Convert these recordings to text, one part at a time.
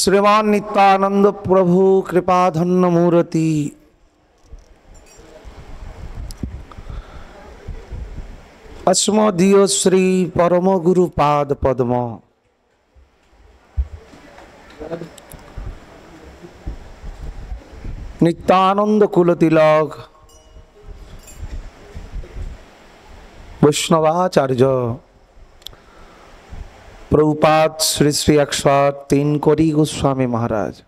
श्रीमान नित्यानंद प्रभु कृपाधन्य मूर्ति अस्मदीय श्री परम गुरु पाद पद्म नित्यानंद कुल तिलक वैष्णवाचार्य प्रभुपाद श्री श्री 103 कोरी गोस्वामी महाराज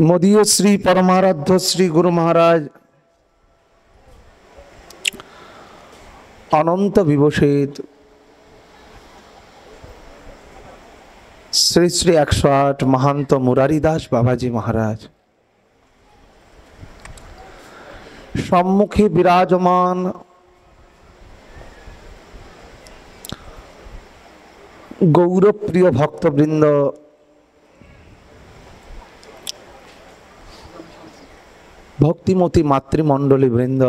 मोदीय श्री परमाराध्य श्री गुरु महाराज अनंत विभूषित श्री श्री 108 महंत मुरारीदास बाबाजी महाराज सम्मुखे विराजमान गौरव प्रिय भक्तवृंद भक्तिमती मातृमंडली वृंद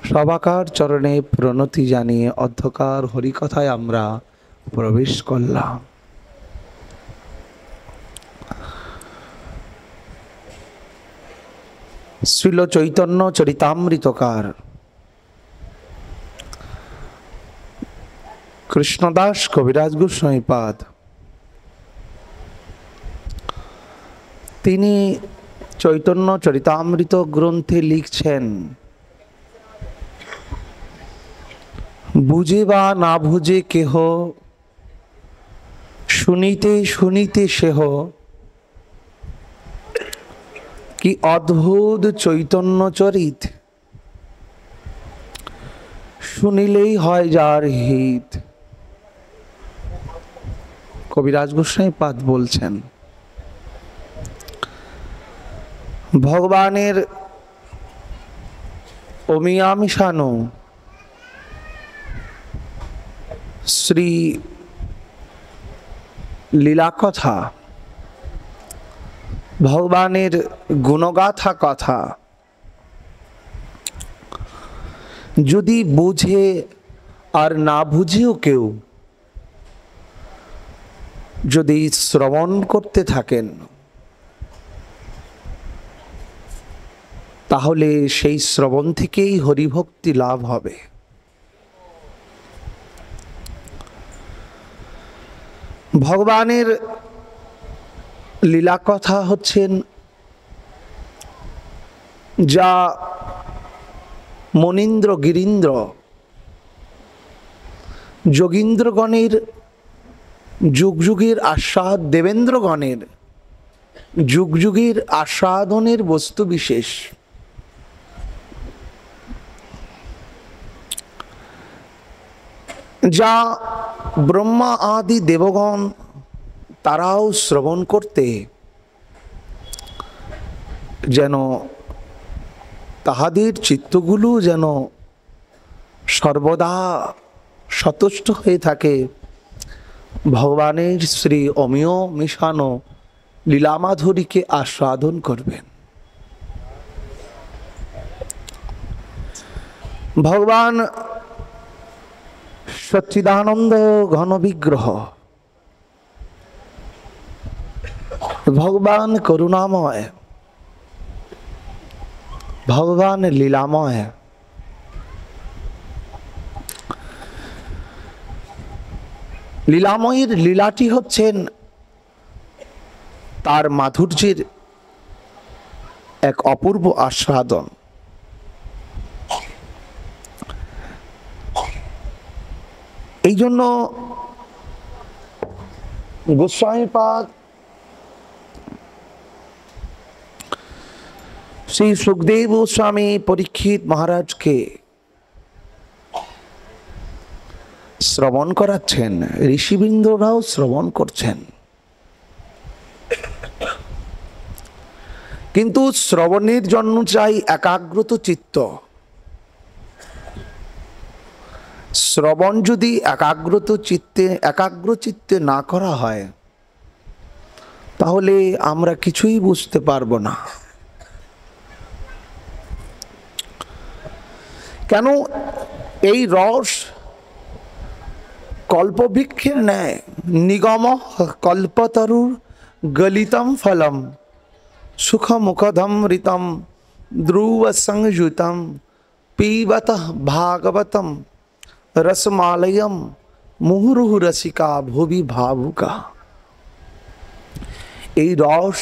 सबाकार चरणे प्रणति जानिए अध्यकार हरिकथाय आमरा प्रवेश करलाम। श्रील चैतन्य चरितामृतकार कृष्णदास कविराज गोस्वामीपाद तिनी चैतन्य चरितामृत ग्रंथे लिखছেন बुझे बा ना बुझे केह शुनिते शुनिते सेह कि अद्भुत चैतन्य चरित शुनिलेई हय जार हित। कविराज गोस्वामीपाद बोलছেন भगवानेर अमिया मिशानो श्री लीला कथा भगवानेर गुणगाथा कथा यदि बुझे और ना बुझेও কেউ যদি শ্রবণ করতে থাকেন তাহলে সেই শ্রবণ থেকেই হরিভক্তি লাভ হবে। ভগবানের লীলা কথা হচ্ছেন যা মনীন্দ্র গিরীন্দ্র যোগীন্দ্রগণের যুগ যুগের আস্বাদ দেবেন্দ্রগণের যুগ যুগের আস্বাদনের বস্তু বিশেষ। যা ব্রহ্মা আদি দেবগণ তারাও শ্রবণ করতে যেন তাহাদের চিত্তগুলো যেন সর্বদা সন্তুষ্ট হয়ে থাকে ভগবানের শ্রী অমিয় মিশানো লীলামাধুরীকে আস্বাদন করবেন। ভগবান सच्चिदानंद घन विग्रह भगवान करुणामय भगवान लीलामय লীলাময়ের লীলাটি হচ্ছেন তার মাধুর্যের এক অপূর্ব আস্বাদন। এই জন্য গোস্বামীপাদ শ্রী সুখদেব গোস্বামী পরীক্ষিত মহারাজকে শ্রবণ করাচ্ছেন, ঋষিবৃন্দরাও শ্রবণ করছেন, কিন্তু শ্রবণের জন্য চাই একাগ্রত চিত্ত। শ্রবণ যদি একাগ্র চিত্তে না করা হয় তাহলে আমরা কিছুই বুঝতে পারবো না। কেন এই রস কল্পবৃক্ষের ন্যায় নিগম কল্পতরুর গলিতম ফলম সুখমুখধমৃতম ধ্রুব সংযুতম পিবত ভাগবতম রসমালয়ম মুহুর্হু রসিকা ভুবি ভাবুকা। এই রস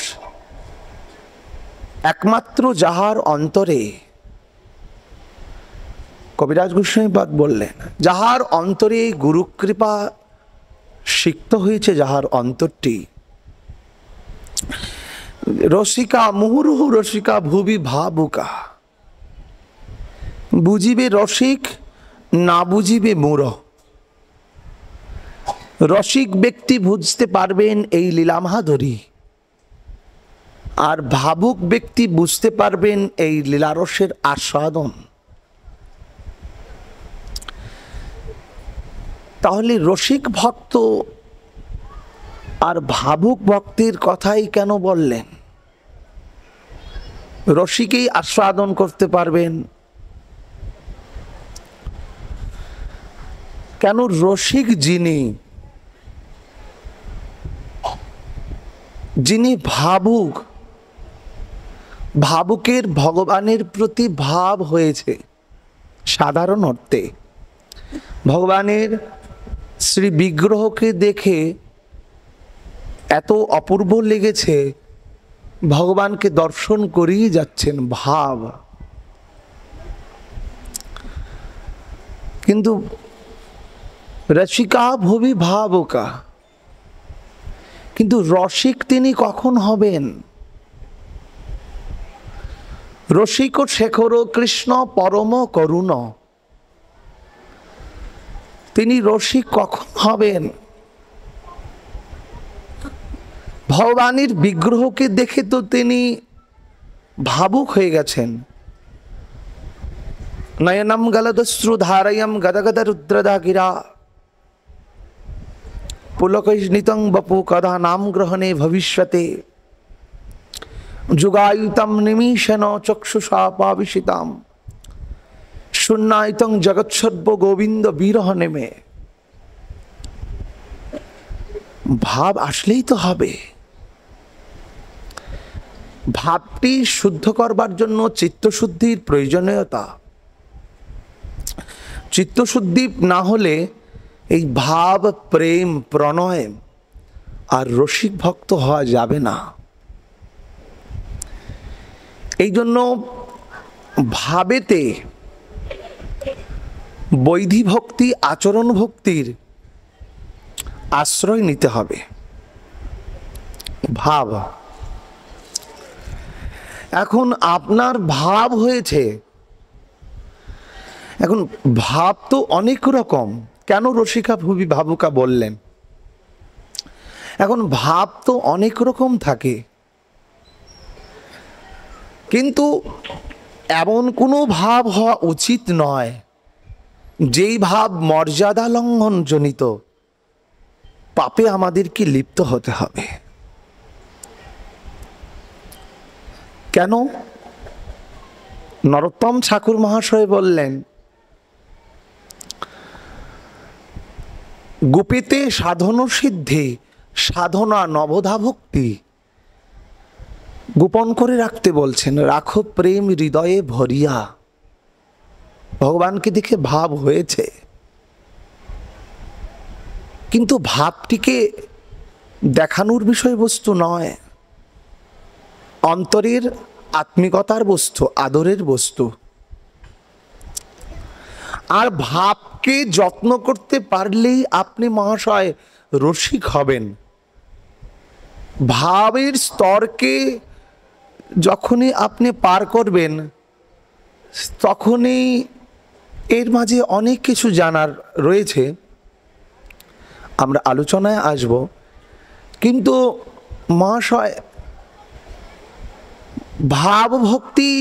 একমাত্র যাহার অন্তরে, কবিরাজ গোস্বামীপাদ বললেন, যাহার অন্তরে গুরুকৃপা সিক্ত হয়েছে, যাহার অন্তরটি, রসিকা মুহুর্হু রসিকা ভুবি ভাবুকা। বুঝিবে রসিক, না বুঝিবে মূঢ়। রসিক ব্যক্তি বুঝতে পারবেন এই লীলামাধুরী, আর ভাবুক ব্যক্তি বুঝতে পারবেন এই লীলারসের আস্বাদন। তাহলে রসিক ভক্ত আর ভাবুক ভক্তের কথাই কেন বললেন? রসিকেই আস্বাদন করতে পারবেন, কেন? রসিক যিনি ভাবুক, ভাবুকের ভগবানের প্রতি ভাব হয়েছে। সাধারণ অর্থে ভগবানের শ্রী বিগ্রহকে দেখে এত অপূর্ব লেগেছে, ভগবানকে দর্শন করেই যাচ্ছেন, ভাব। কিন্তু রসিকা ভুবি ভাবুকা, কিন্তু রসিক তিনি কখন হবেন? রসিক শেখর কৃষ্ণ পরম করুণ, তিনি রসিক কখন হবেন? ভগবানের বিগ্রহকে দেখে তো তিনি ভাবুক হয়ে গেছেন। নয়নম গলদশ্রু ধারয়ম গদগদ রুদ্রদা গিরা পুলকৈষ্ণিতং বপু কদা নাম গ্রহণে ভবিষ্যতে যুগায়ুতম নিমিষণ চক্ষুষা পাবিষিতাম শূন্যায়তং জগৎসর্ব গোবিন্দ বিরহ নেমে। ভাব আসলেই তো হবে। ভাবটি শুদ্ধ করবার জন্য চিত্তশুদ্ধির প্রয়োজনীয়তা। চিত্তশুদ্ধি না হলে এই ভাব, প্রেম, প্রণয় আর রসিক ভক্ত হওয়া যাবে না। এই জন্য ভাবেতে বৈধি ভক্তি, আচরণ ভক্তির আশ্রয় নিতে হবে। ভাব, এখন আপনার ভাব হয়েছে, এখন ভাব তো অনেক রকম। কেন রসিকা ভুবি ভাবুকা বললেন? এখন ভাব তো অনেক রকম থাকে, কিন্তু এমন কোনো ভাব হওয়া উচিত নয় যেই ভাব মর্যাদা লঙ্ঘন জনিত, পাপে আমাদেরকে লিপ্ত হতে হবে। কেন? নরোত্তম ঠাকুর মহাশয় বললেন, গোপীতে সাধন সিদ্ধি সাধনা নবধা ভক্তি। গোপন করে রাখতে বলছেন, রাখো প্রেম হৃদয়ে ভরিয়া। ভগবানকে দেখে ভাব হয়েছে, কিন্তু ভাবটিকে দেখানোর বিষয়বস্তু নয়, অন্তরের আত্মিকতার বস্তু, আদরের বস্তু। আর ভাবকে যত্ন করতে পারলেই আপনি মহাশয় রসিক হবেন। ভাবের স্তরকে যখনই আপনি পার করবেন, তখনই এর মাঝে অনেক কিছু জানার রয়েছে, আমরা আলোচনায় আসব। কিন্তু মহাশয়, ভাব ভক্তি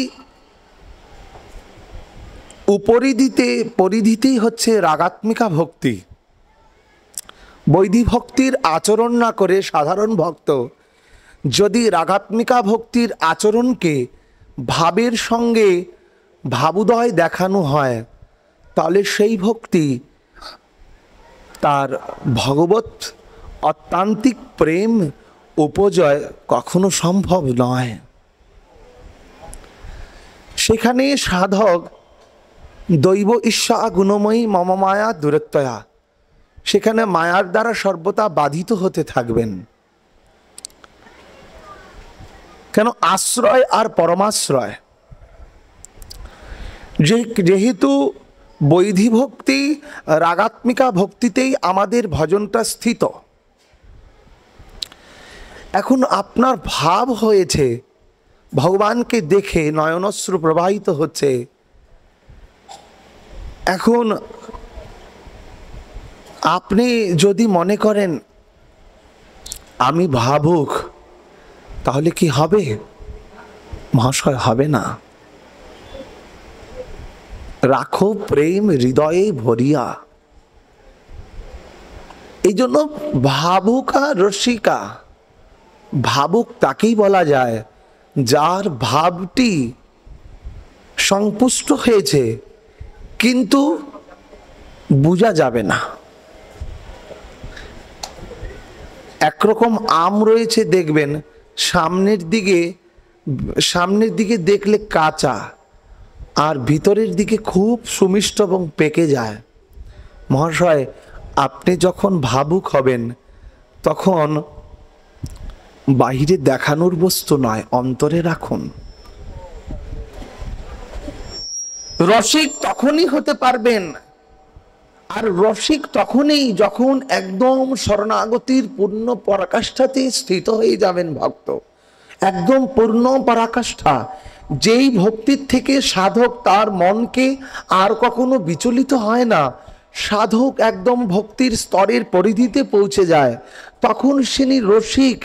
পরিধিতেই হচ্ছে রাগাত্মিকা ভক্তি। বৈধি ভক্তির আচরণ না করে সাধারণ ভক্ত যদি রাগাত্মিকা ভক্তির আচরণকে ভাবের সঙ্গে ভাবুদয় দেখানো হয়, তাহলে সেই ভক্তি তার ভগবত অত্যান্তিক প্রেম উপজয় কখনো সম্ভব নয়। সেখানে সাধক দৈব ঈর্ষা গুণময়ী মম মায়া দূরত্বয়া, সেখানে মায়ার দ্বারা সর্বদা বাধিত হতে থাকবেন। কেন? আশ্রয় আর পরমাশ্রয়, যেহেতু বৈধি ভক্তি রাগাত্মিকা ভক্তিতেই আমাদের ভজনটা স্থিত। এখন আপনার ভাব হয়েছে ভগবানকে দেখে নয়নশ্রু প্রবাহিত হচ্ছে, এখন আপনি যদি মনে করেন আমি ভাবুক, তাহলে কি হবে? মহাশয়, হবে না। রাখো প্রেম হৃদয়ে ভরিয়া। এই জন্য ভাবুকা রসিকা, ভাবুক তাকেই বলা যায় যার ভাবটি সংপুষ্ট হয়েছে কিন্তু বোঝা যাবে না। একরকম আম রয়েছে, দেখবেন সামনের দিকে দেখলে কাঁচা, আর ভিতরের দিকে খুব সুমিষ্ট এবং পেকে যায়। মহাশয়, আপনি যখন ভাবুক হবেন তখন বাহিরে দেখানোর বস্তু নয়, অন্তরে রাখুন। রসিক তখনই হতে পারবেন, আর রসিক তখনই যখন একদম শরণাগতির পূর্ণ পরাকাষ্ঠাতে স্থিত হয়ে যাবেন ভক্ত। একদম পূর্ণ পরাকাষ্ঠা, যেই ভক্তির থেকে সাধক তার মনকে আর কখনো বিচলিত হয় না, সাধক একদম ভক্তির স্তরের পরিধিতে পৌঁছে যায়, তখন তিনি রসিক।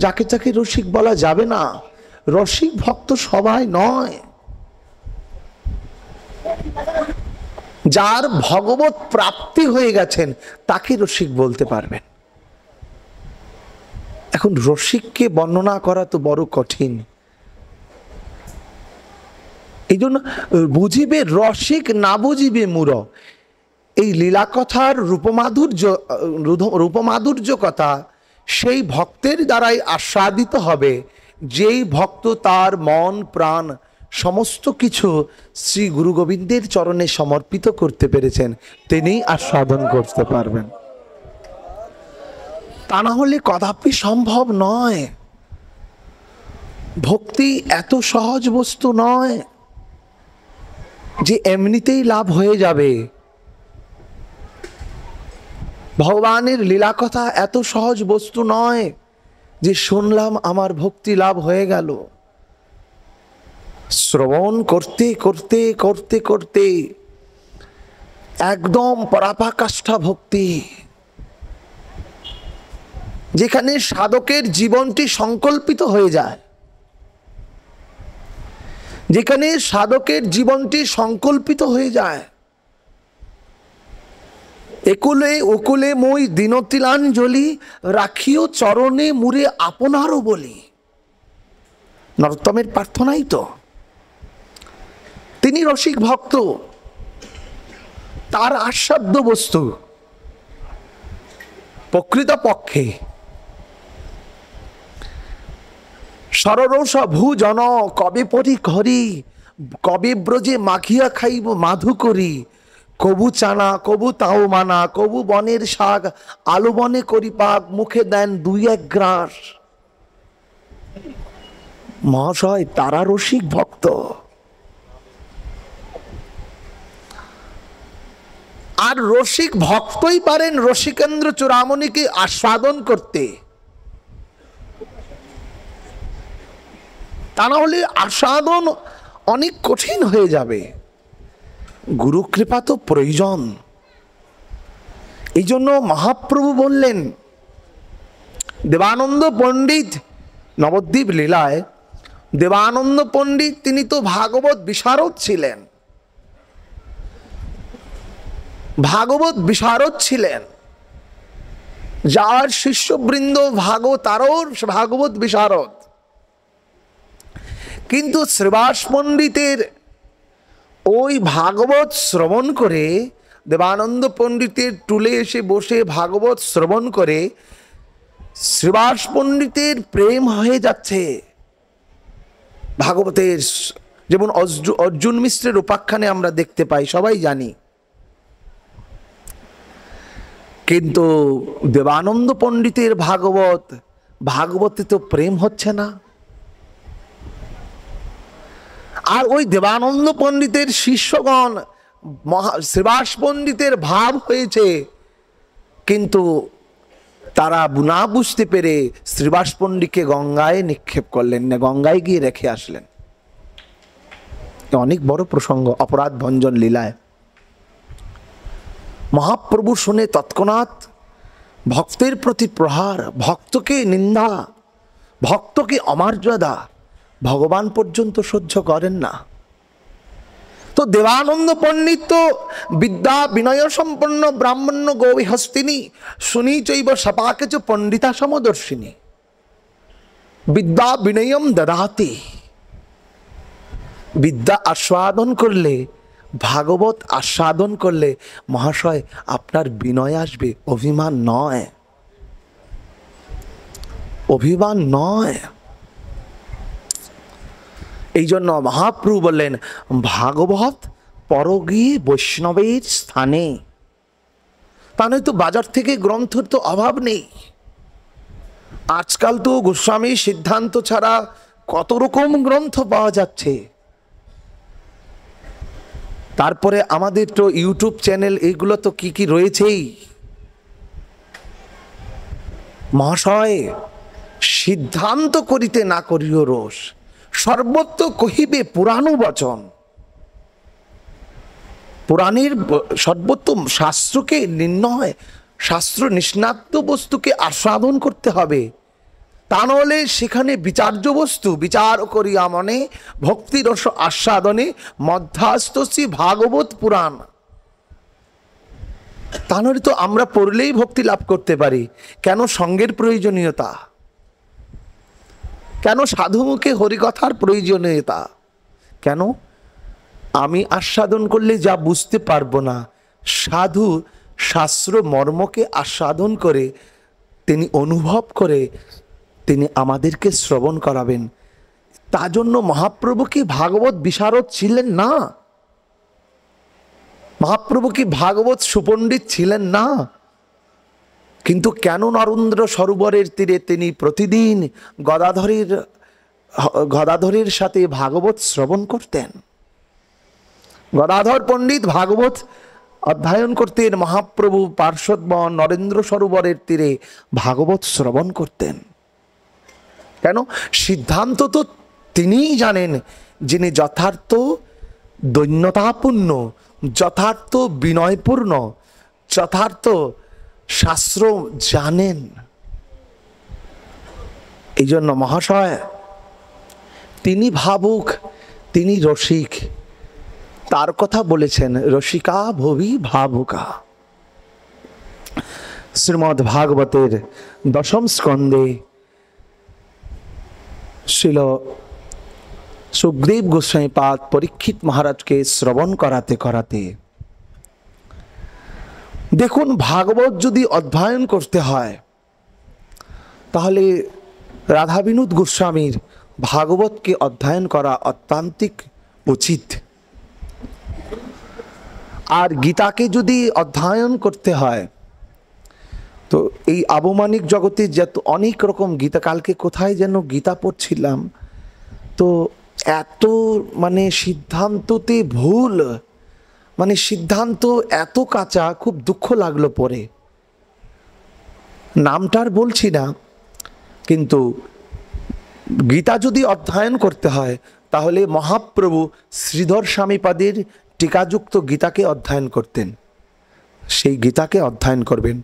যাকে তাকে রসিক বলা যাবে না। রসিক ভক্ত সবাই নয়। যার ভগবত প্রাপ্তি হয়ে গেছেন তাকে রসিক বলতে পারবেন। এখন রসিককে বর্ণনা করা তো বড় কঠিন। এই জন্য বুঝিবে রসিক, না বুঝিবে মূঢ়। এই লীলা কথার রূপমাধুর্য কথা সেই ভক্তের দ্বারাই আস্বাদিত হবে, যেই ভক্ত তার মন প্রাণ সমস্ত কিছু শ্রী গুরু গোবিন্দের চরণে সমর্পিত করতে পেরেছেন, তিনিই আস্বাদন করতে পারবেন। তা না হলে কদাপি সম্ভব নয়। ভক্তি এত সহজ বস্তু নয় যে এমনিতেই লাভ হয়ে যাবে। ভগবানের লীলা কথা এত সহজ বস্তু নয় যে শুনলাম আমার ভক্তি লাভ হয়ে গেল। শ্রবণ করতে করতে করতে করতে একদম পরাকাষ্ঠা ভক্তি, যেখানে সাধকের জীবনটি সংকল্পিত হয়ে যায়, যেখানে সাধকের জীবনটি সংকল্পিত হয়ে যায়। একুলে ওকুলে মই দিনতিলাঞ্জলি, রাখিও চরণে মুরে আপনারও বলি। নরোত্তমের প্রার্থনাই তো। তিনি রসিক ভক্ত, তার আস্বাদ্য বস্তু প্রকৃতপক্ষে সররস ভূজন কবে পরি ঘরি, কবে ব্রজে মাখিয়া খাইব মাধু করি, কবু চানা কবু তাও মানা, কবু বনের শাক আলু বনে করি পাক, মুখে দেন দুই এক গ্রাস। মহাশয়, তারা রসিক ভক্ত। আর রসিক ভক্তই পারেন রসিকেন্দ্র চূড়ামণিকে আস্বাদন করতে। তা না হলে আস্বাদন অনেক কঠিন হয়ে যাবে। গুরু কৃপা তো প্রয়োজন। এই জন্য মহাপ্রভু বললেন, দেবানন্দ পণ্ডিত নবদ্বীপ লীলায়, দেবানন্দ পণ্ডিত তিনি তো ভাগবত বিশারদ ছিলেন। ভাগবত বিশারদ ছিলেন, যার শিষ্যবৃন্দ তারও ভাগবত বিশারদ। কিন্তু শ্রীবাস পণ্ডিতের ওই ভাগবত শ্রবণ করে দেবানন্দ পণ্ডিতের টুলে এসে বসে ভাগবত শ্রবণ করে শ্রীবাস পণ্ডিতের প্রেম হয়ে যাচ্ছে ভাগবতের। যেমন অর্জুন মিশ্রের উপাখ্যানে আমরা দেখতে পাই, সবাই জানি। কিন্তু দেবানন্দ পণ্ডিতের ভাগবতে তো প্রেম হচ্ছে না। আর ওই দেবানন্দ পণ্ডিতের শিষ্যগণ শ্রীবাস পণ্ডিতের ভাব হয়েছে, কিন্তু তারা না বুঝতে পেরে শ্রীবাস পণ্ডিতকে গঙ্গায় নিক্ষেপ করলেন না, গঙ্গায় গিয়ে রেখে আসলেন। অনেক বড় প্রসঙ্গ, অপরাধ ভঞ্জন লীলায়। মহাপ্রভু শুনে তৎক্ষণাৎ ভক্তের প্রতি প্রহার, ভক্তকে নিন্দা, ভক্তকে অমর্যাদা ভগবান পর্যন্ত সহ্য করেন না। তো দেবানন্দ পণ্ডিত তো বিদ্যা বিনয় সম্পন্ন ব্রাহ্মণ্য গৌহস্তিনী শুনি চৈব সপাকে চ পণ্ডিতা সমদর্শিনী বিদ্যা বিনয়ম দদাতি। বিদ্যা আস্বাদন করলে, ভাগবত আস্বাদন করলে মহাশয় আপনার বিনয় আসবে, অভিমান নয়, অভিমান নয়। এই জন্য মহাপ্রভু বললেন ভাগবত পরগী বৈষ্ণবের স্থানে। তা নয় তো বাজার থেকে গ্রন্থের তো অভাব নেই। আজকাল তো গোস্বামী সিদ্ধান্ত ছাড়া কত রকম গ্রন্থ পাওয়া যাচ্ছে। তারপরে আমাদের তো ইউটিউব চ্যানেল, এগুলো তো কি কি রয়েছেই। মহাশয় সিদ্ধান্ত করিতে না করিও রোষ, সর্বত্র কহিবে পুরাণ বচন। পুরাণের সর্বত্র শাস্ত্রকে নির্ণয়, শাস্ত্র নিষ্ণাত বস্তুকে আস্বাদন করতে হবে। তা নহলে সেখানে বিচার্য বস্তু বিচার করিয়া মনে ভক্তি রস আস্বাদনে মধ্যাস্তসি ভাগবত পুরাণ। তা নহলে তো আমরা পড়লেই ভক্তি লাভ করতে পারি। কেন সঙ্গের প্রয়োজনীয়তা? কেন সাধুমুখে হরিকথার প্রয়োজনীয়তা? কেন? আমি আস্বাদন করলে যা বুঝতে পারবো না, সাধু শাস্ত্র মর্মকে আস্বাদন করে, তিনি অনুভব করে তিনি আমাদেরকে শ্রবণ করাবেন। তার জন্য মহাপ্রভু কি ভাগবত বিশারদ ছিলেন না? মহাপ্রভু কি ভাগবত সুপণ্ডিত ছিলেন না? কিন্তু কেন নরেন্দ্র সরোবরের তীরে তিনি প্রতিদিন গদাধরের সাথে ভাগবত শ্রবণ করতেন? গদাধর পণ্ডিত ভাগবত অধ্যয়ন করতেন, মহাপ্রভু পার্শ্বদগণ নরেন্দ্র সরোবরের তীরে ভাগবত শ্রবণ করতেন। কেন? সিদ্ধান্ত তো তিনিই জানেন, যিনি যথার্থ দৈন্যতাপূর্ণ, যথার্থ বিনয়পূর্ণ, যথার্থ শাস্ত্র জানেন। এই জন্য মহাশয় তিনি ভাবুক, তিনি রসিক, তার কথা বলেছেন রসিকা ভবি ভাবুকা। শ্রীমদ্ ভাগবতের দশম স্কন্ধে শ্রীল সুখদেব গোস্বামী পাদ পরীক্ষিত মহারাজকে শ্রবণ করাতে করাতে দেখুন, ভাগবত যদি অধ্যয়ন করতে হয় তাহলে রাধা বিনোদ গোস্বামীর ভাগবতকে অধ্যয়ন করা অত্যন্তিক উচিত। আর গীতাকে যদি অধ্যয়ন করতে হয় তো এই আবমানিক জগতে যত অনেক রকম গীতা, কালকে কোথায় যেন গীতা পড়ছিলাম, তো এত মানে সিদ্ধান্ততে ভুল, মানে সিদ্ধান্ত এত কাঁচা, খুব দুঃখ লাগলো পরে। নামটার বলছি না, কিন্তু গীতা যদি অধ্যয়ন করতে হয় তাহলে মহাপ্রভু শ্রীধর স্বামীপাদের টিকাযুক্ত গীতাকে অধ্যয়ন করতেন, সেই গীতাকে অধ্যয়ন করবেন।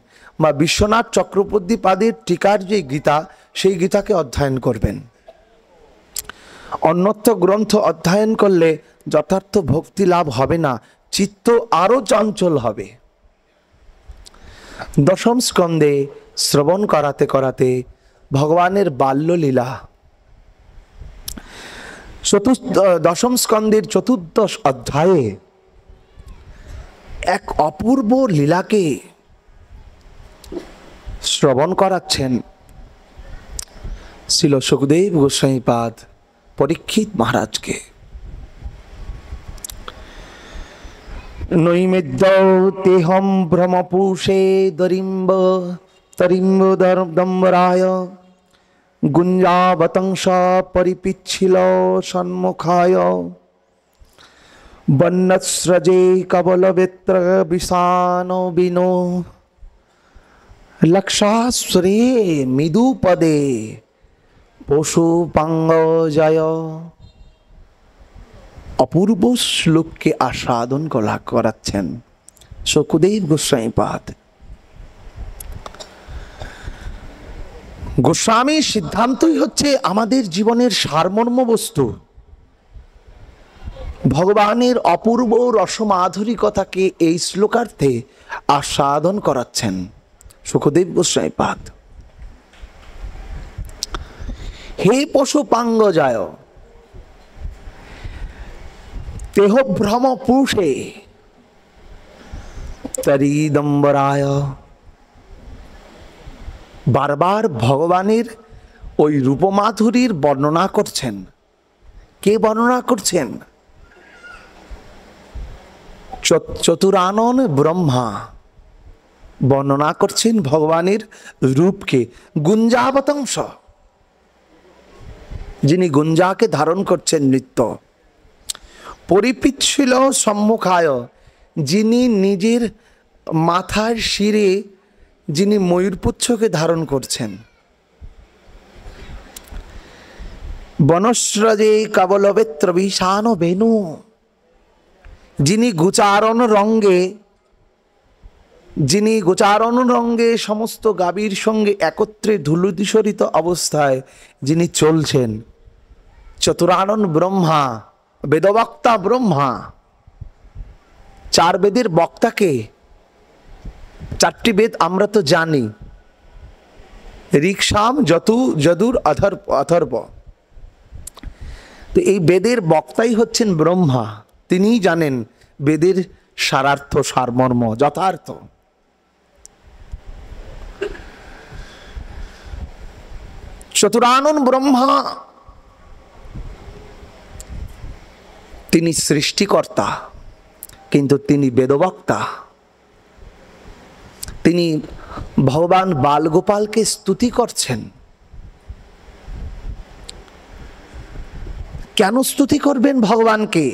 বা বিশ্বনাথ চক্রবর্তী পাদের টিকার যে গীতা, সেই গীতাকে অধ্যয়ন করবেন। অন্যত্র গ্রন্থ অধ্যয়ন করলে যথার্থ ভক্তি লাভ হবে না, চিত্ত আরো চঞ্চল হবে। দশম স্কন্ধে শ্রবণ করাতে করাতে ভগবানের বাল্যলীলা, দশম স্কন্ধের চতুর্দশ অধ্যায়ে এক অপূর্ব লীলাকে শ্রবণ করাচ্ছেন শ্রীল সুখদেব গোস্বামীপাদ পরীক্ষিত মহারাজকে। নৈমেদ্য তেহম ভ্রমপুষে দরিম্ব তরিম্ব দম্বরায় গুঞ্জাবতংস পরিপিচ্ছিল সন্মুখায় বন্যস্রজে কবলবেত্র বিষান বিনো লক্ষাস্বরে মৃদুপদে পশুপাঙ্গ জয়। অপূর্ব শ্লোককে আস্বাদন করাচ্ছেন সুখদেব গোস্বামীপাদ। গোস্বামীর সিদ্ধান্তই হচ্ছে আমাদের জীবনের সারমর্ম বস্তু। ভগবানের অপূর্ব রসমাধুরিকতাকে এই শ্লোকার্থে আস্বাদন করাচ্ছেন সুখদেব গোস্বামীপাদ। হে পশুপাঙ্গ জয় তেহ ভ্রম পুষে তরিদম্বরায়। বারবার ভগবানের ওই রূপমাধুরীর বর্ণনা করছেন। কে বর্ণনা করছেন? চতুরানন ব্রহ্মা বর্ণনা করছেন ভগবানের রূপকে। গুঞ্জাবতংস, যিনি গুঞ্জাকে ধারণ করছেন নিত্য। পরিপিচ্ছিল সম্মুখায়, যিনি নিজের মাথার শিরে যিনি ময়ূরপুচ্ছকে ধারণ করছেন। বনস্রজে কবলবেত্র বিষান বেনু, যিনি গোচারণ রঙ্গে সমস্ত গাভীর সঙ্গে একত্রে ধূলিধূসরিত অবস্থায় যিনি চলছেন। চতুরানন ব্রহ্মা, বেদবক্তা ব্রহ্মা। চার বেদের বক্তাকে, চারটি বেদ আমরা তো জানি, ঋক্সাম যদুর অথর্ব। তো এই বেদের বক্তাই হচ্ছেন ব্রহ্মা। তিনিই জানেন বেদের সারার্থ, সারমর্ম, যথার্থ। চতুরানন ব্রহ্মা তিনি সৃষ্টিকর্তা, কিন্তু তিনি বেদবক্তা। তিনি ভগবান বালগোপালকে স্তুতি করছেন। কেন স্তুতি করবেন ভগবানকে?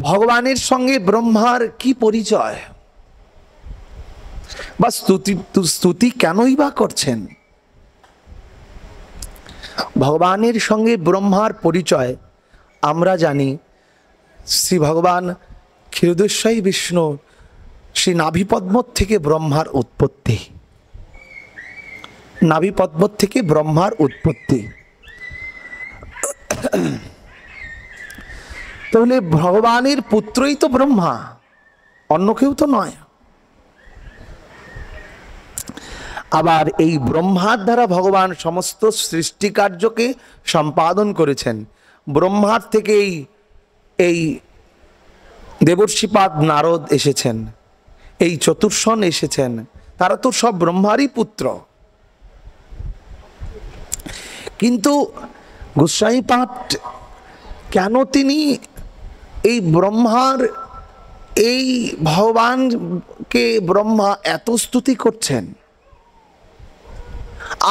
ভগবানের সঙ্গে ব্রহ্মার কি পরিচয়, বা স্তুতি কেনই বা করছেন? ভগবানের সঙ্গে ব্রহ্মার পরিচয় আমরা জানি। শ্রী ভগবান ক্ষীরোদেশ্বরী বিষ্ণু শ্রী নাভিপদ্ম থেকে ব্রহ্মার উৎপত্তি। নাভিপদ্ম থেকে ব্রহ্মার উৎপত্তি। তাহলে ভগবানের পুত্রই তো ব্রহ্মা, অন্য কেউ তো নয়। আবার এই ব্রহ্মার দ্বারা ভগবান সমস্ত সৃষ্টি কার্যকে সম্পাদন করেছেন। ব্রহ্মার থেকেই এই দেবর্ষিপাদ নারদ এসেছেন, এই চতুর্ষণ এসেছেন, তারা তো সব ব্রহ্মারই পুত্র। কিন্তু গোস্বামীপাদ কেন তিনি এই ব্রহ্মার, এই ভগবানকে ব্রহ্মা এত স্তুতি করছেন,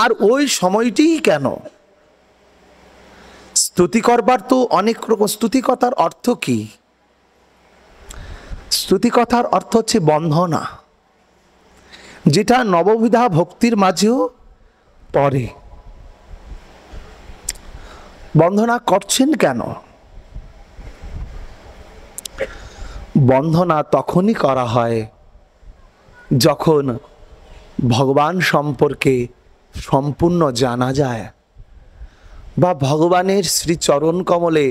আর ওই সময়টিই কেন? স্তুতি করবার তো অনেক রকম। স্তুতি কথার অর্থ কি? স্তুতি কথার অর্থ হচ্ছে বন্ধনা, যেটা নববিধা ভক্তির মাঝেও পড়ে। বন্ধনা করছেন কেন? বন্ধনা তখনই করা হয় যখন ভগবান সম্পর্কে সম্পূর্ণ জানা যায়, বা ভগবানের শ্রীচরণ কমলে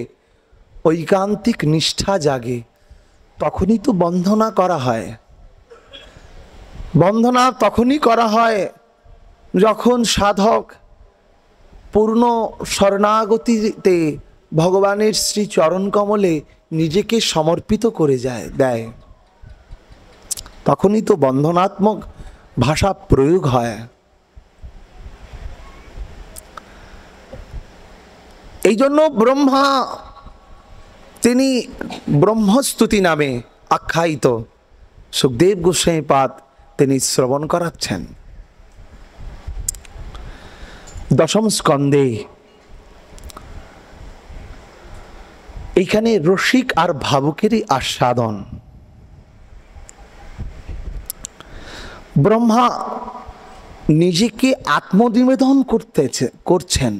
ঐকান্তিক নিষ্ঠা জাগে, তখনই তো বন্ধনা করা হয়। বন্ধনা তখনই করা হয় যখন সাধক পূর্ণ শরণাগতিতে ভগবানের শ্রী চরণ কমলে নিজেকে সমর্পিত করে দেয়, তখনই তো বন্ধনাত্মক ভাষা প্রয়োগ হয়। এই জন্য ব্রহ্মা তিনি ব্রহ্মস্তুতি নামে আখ্যায়িত সুখদেব গোস্বামী পাদ তিনি শ্রবণ করাচ্ছেন। দশম স্কন্ধে এইখানে রসিক আর ভাবুকেরই আস্বাদন। ব্রহ্মা নিজেকে আত্মনিবেদন করছেন।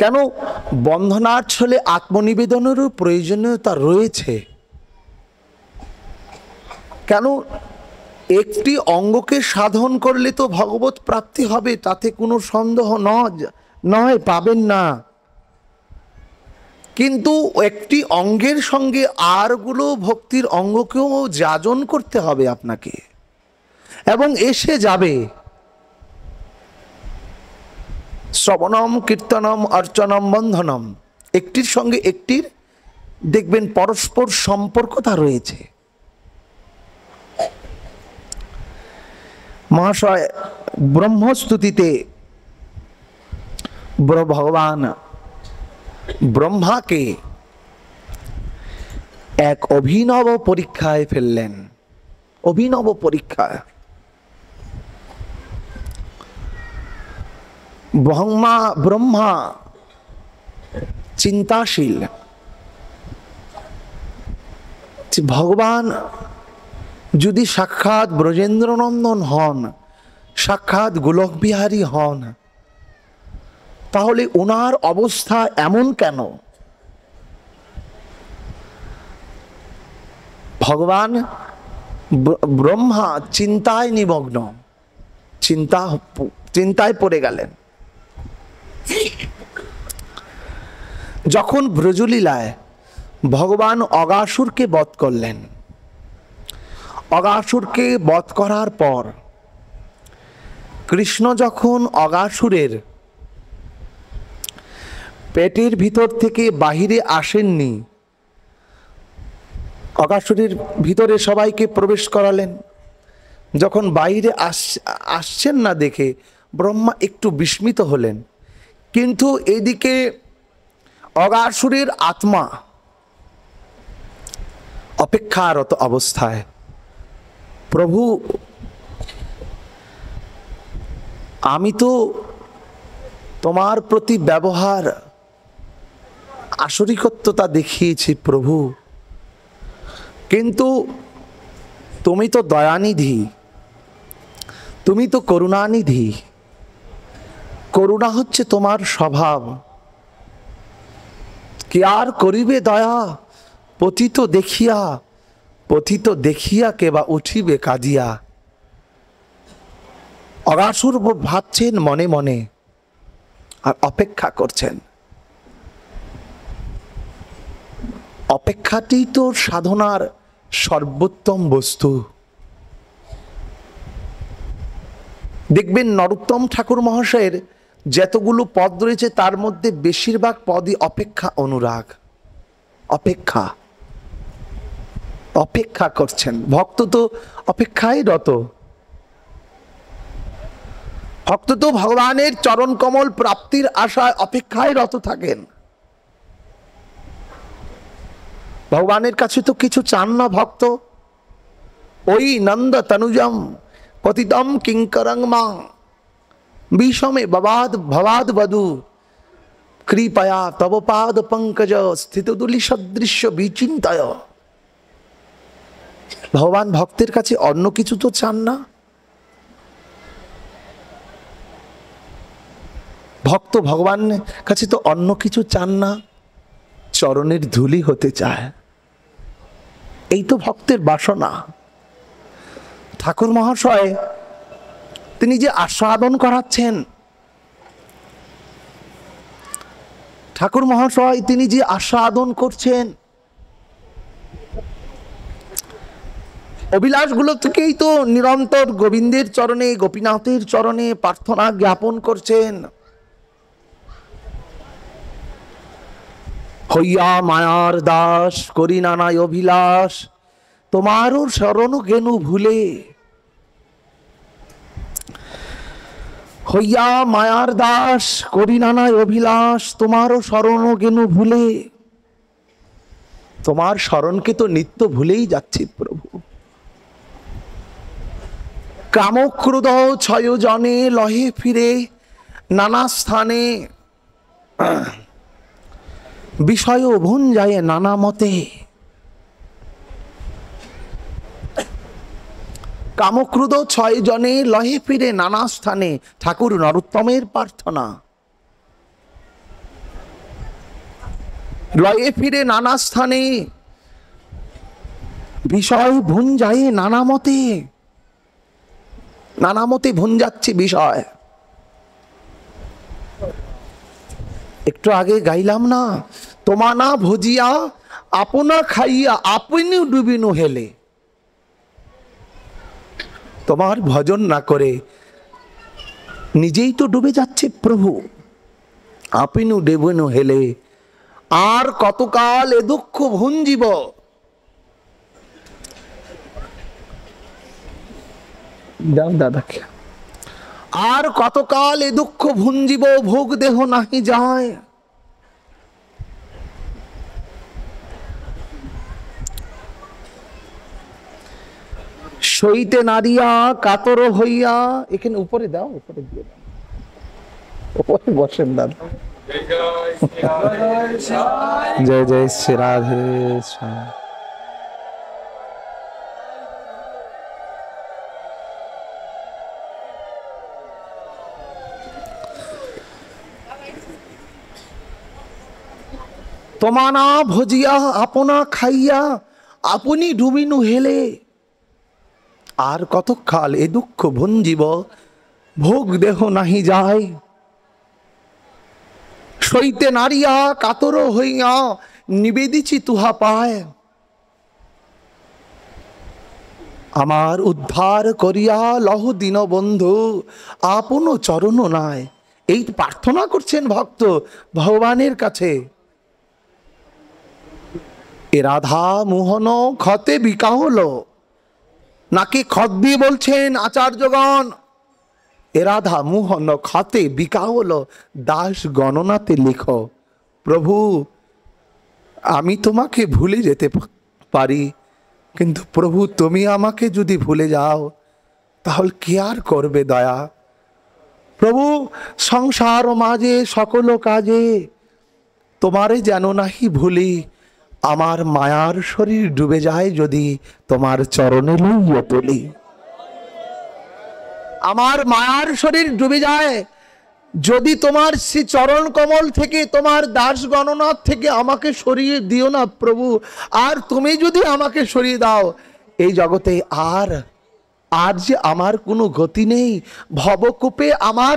কেন? বন্ধনার ছলে আত্মনিবেদনেরও প্রয়োজনীয়তা রয়েছে। কেন? একটি অঙ্গকে সাধন করলে তো ভগবত প্রাপ্তি হবে, তাতে কোনো সন্দেহ নয়, পাবেন না। কিন্তু একটি অঙ্গের সঙ্গে আরগুলো ভক্তির অঙ্গকেও যাজন করতে হবে আপনাকে, এবং এসে যাবে। শ্রবণম, কীর্তনম, অর্চনম, বন্ধনম, একটির সঙ্গে একটির দেখবেন পরস্পর সম্পর্কতা রয়েছে। মহাশয়, ব্রহ্মস্তুতিতে ভগবান ব্রহ্মাকে এক অভিনব পরীক্ষায় ফেললেন। অভিনব পরীক্ষা। ব্রহ্মা চিন্তাশীল। ভগবান যদি সাক্ষাৎ ব্রজেন্দ্রনন্দন হন, সাক্ষাৎ গোলক বিহারী হন, তাহলে ওনার অবস্থা এমন কেন? ভগবান ব্রহ্মা চিন্তায় নিমগ্ন, চিন্তায় পড়ে গেলেন। যখন ব্রজলীলায় ভগবান অগাসুরকে বধ করলেন, অগাসুরকে বধ করার পর কৃষ্ণ যখন অগাসুরের পেটের ভিতর থেকে বাহিরে আসেননি, অগাসুরের ভিতরে সবাইকে প্রবেশ করালেন। যখন বাইরে আসছেন না দেখে ব্রহ্মা একটু বিস্মিত হলেন। কিন্তু এদিকে অগাসুরের আত্মা অপেক্ষারত অবস্থায়, প্রভু আমি তো তোমার প্রতি ব্যবহার আসরিকত্বতা দেখিয়েছি প্রভু, কিন্তু তুমি তো দয়ানিধি, তুমি তো করুণানিধি, করুণা হচ্ছে তোমার স্বভাব। কে আর করিবে দয়া পতিত দেখিয়া কেবা উঠিবে কাঁদিয়া। অগাসুর ভাবছেন মনে মনে আর অপেক্ষা করছেন। অপেক্ষাটি তো সাধনার সর্বোত্তম বস্তু। দেখবেন নরোত্তম ঠাকুর মহাশয়ের যতগুলো পদ রয়েছে তার মধ্যে বেশিরভাগ পদই অপেক্ষা, অনুরাগ। অপেক্ষা করছেন। ভক্ত তো অপেক্ষায় রত। ভক্ত তো ভগবানের চরণ কমল প্রাপ্তির আশায় অপেক্ষায় রত থাকেন। ভগবানের কাছে তো কিছু চান না ভক্ত। ওই নন্দ তনুজম পতিতম কিঙ্করং মা বিষমে ভবাদ বধু কৃপয়া তব পাদ পঙ্কজ স্থিতদুলি সদৃশ্য বিচিন্তয়। ভগবান ভক্তের কাছে অন্য কিছু তো চান না। ভক্ত ভগবানের কাছে তো অন্য কিছু চান না, চরণের ধুলি হতে চায়। এই তো ভক্তের বাসনা। ঠাকুর মহাশয় তিনি যে আস্বাদন করাচ্ছেন, ঠাকুর মহাশয় তিনি যে আস্বাদন করছেন, অভিলাষগুলো থেকেই তো নিরন্তর গোবিন্দের চরণে, গোপীনাথের চরণে প্রার্থনা জ্ঞাপন করছেন। হইয়া মায়ার দাস করি নানায় অভিলাষ, তোমারও শরণ গেনু ভুলে। হইয়া মায়ার দাস করি নানায় অভিলাষ, তোমারও শরণ গেনু ভুলে। তোমার শরণকে তো নিত্য ভুলেই যাচ্ছি প্রভু। কামক্রোধ ছয় জনে লহে ফিরে নানা স্থানে, বিষয় ভুন যায় নানা মতে। কামক্রোধ ছয় জনে লহে ফিরে নানা স্থানে, ঠাকুর নরোত্তমের প্রার্থনা। লয়ে ফিরে নানা স্থানে, বিষয় ভুন যায় নানা মতে। নানা মতে ভুন যাচ্ছে বিষয়। একটু আগে গাইলাম না, তোমা না ভজিয়া আপনা খাইয়া আপনি ডুবিনু হেলে। তোমার ভজন না করে নিজেই তো ডুবে যাচ্ছে প্রভু। আপনি ডুবিনু হেলে, আর কতকাল এ দুঃখ ভুঞ্জিব। দাও দাদাকে। আর কতকাল এ দুঃখ ভুঞ্জিব, ভোগ দেহ নাহি যায়। সইতে নারিয়া কাতর হইয়া, এখানে উপরে দাও, উপরে দিয়ে দাও, উপরে বসেন দাদা। জয় জয় শ্রী রাধে শ্যাম। তোমা না ভজিয়া আপনা খাইয়া আপনি ডুবিনু হেলে। আর কতকাল এ দুঃখ ভুঞ্জিব, ভোগ দেহ নাহি যায়। সইতে নারিয়া কাতর হইয়া নিবেদিছি তুহা পায়। আমার উদ্ধার করিয়া লহ দিন বন্ধু, আপন চরণ নাই। এই প্রার্থনা করছেন ভক্ত ভগবানের কাছে। এ রাধা মোহন ক্ষতে বিকা হলো, নাকি খত দিয়ে বলছেন আচার্যগণ। এ রাধা মোহন ক্ষতে বিকা হলো, দাস গণনাতে লিখো। প্রভু আমি তোমাকে ভুলে যেতে পারি, কিন্তু প্রভু তুমি আমাকে যদি ভুলে যাও তাহলে কি আর করবে দয়া। প্রভু সংসার মাঝে সকল কাজে তোমারে যেন নাহি ভুলি। আমার মায়ার শরীর ডুবে যায় যদি তোমার চরণে লইয়া তুলি। আমার মায়ার শরীর ডুবে যায় যদি তোমার শ্রী চরণ কমল থেকে, তোমার দাস গণনাথ থেকে আমাকে সরিয়ে দিও না প্রভু। আর তুমি যদি আমাকে সরিয়ে দাও, এই জগতে আর যে আমার কোনো গতি নেই। ভবকূপে আমার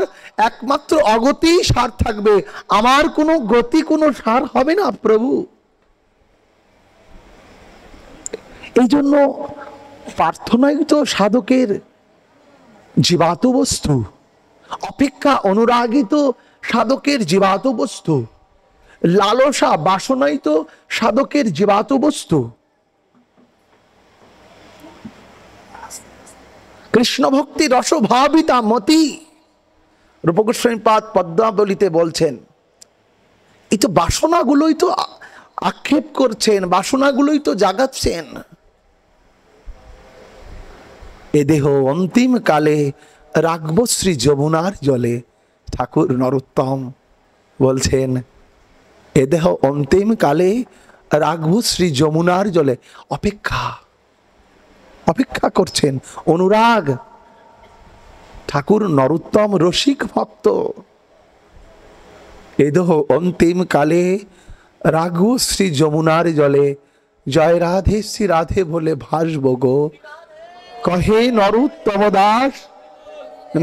একমাত্র অগতি সার থাকবে, আমার কোনো গতি কোনো সার হবে না প্রভু। এই জন্য প্রার্থনাই তো সাধকের জীবাত বস্তু, অপেক্ষা অনুরাগী তো সাধকের জীবাত বস্তু, লালসা বাসনাই তো সাধকের জীবাত বস্তু। কৃষ্ণ ভক্তি রসভাবিতা মতি, রূপগোস্বামীপাদ পদ্মাবলিতে বলছেন। এই তো বাসনাগুলোই তো আক্ষেপ করছেন, বাসনাগুলোই তো জাগাচ্ছেন। এ দেহ অন্তিম কালে রাখব শ্রী যমুনার জলে। ঠাকুর নরোত্তম বলছেন এ দেহ অন্তিম কালে রাখব শ্রী যমুনার জলে। অপেক্ষা করছেন, অনুরাগ। ঠাকুর নরোত্তম রসিক ভক্ত। এ দেহ অন্তিম কালে রাখব শ্রী যমুনার জলে। জয় রাধে শ্রী রাধে বলে ভাসব গো, কহে নরোত্তম দাস।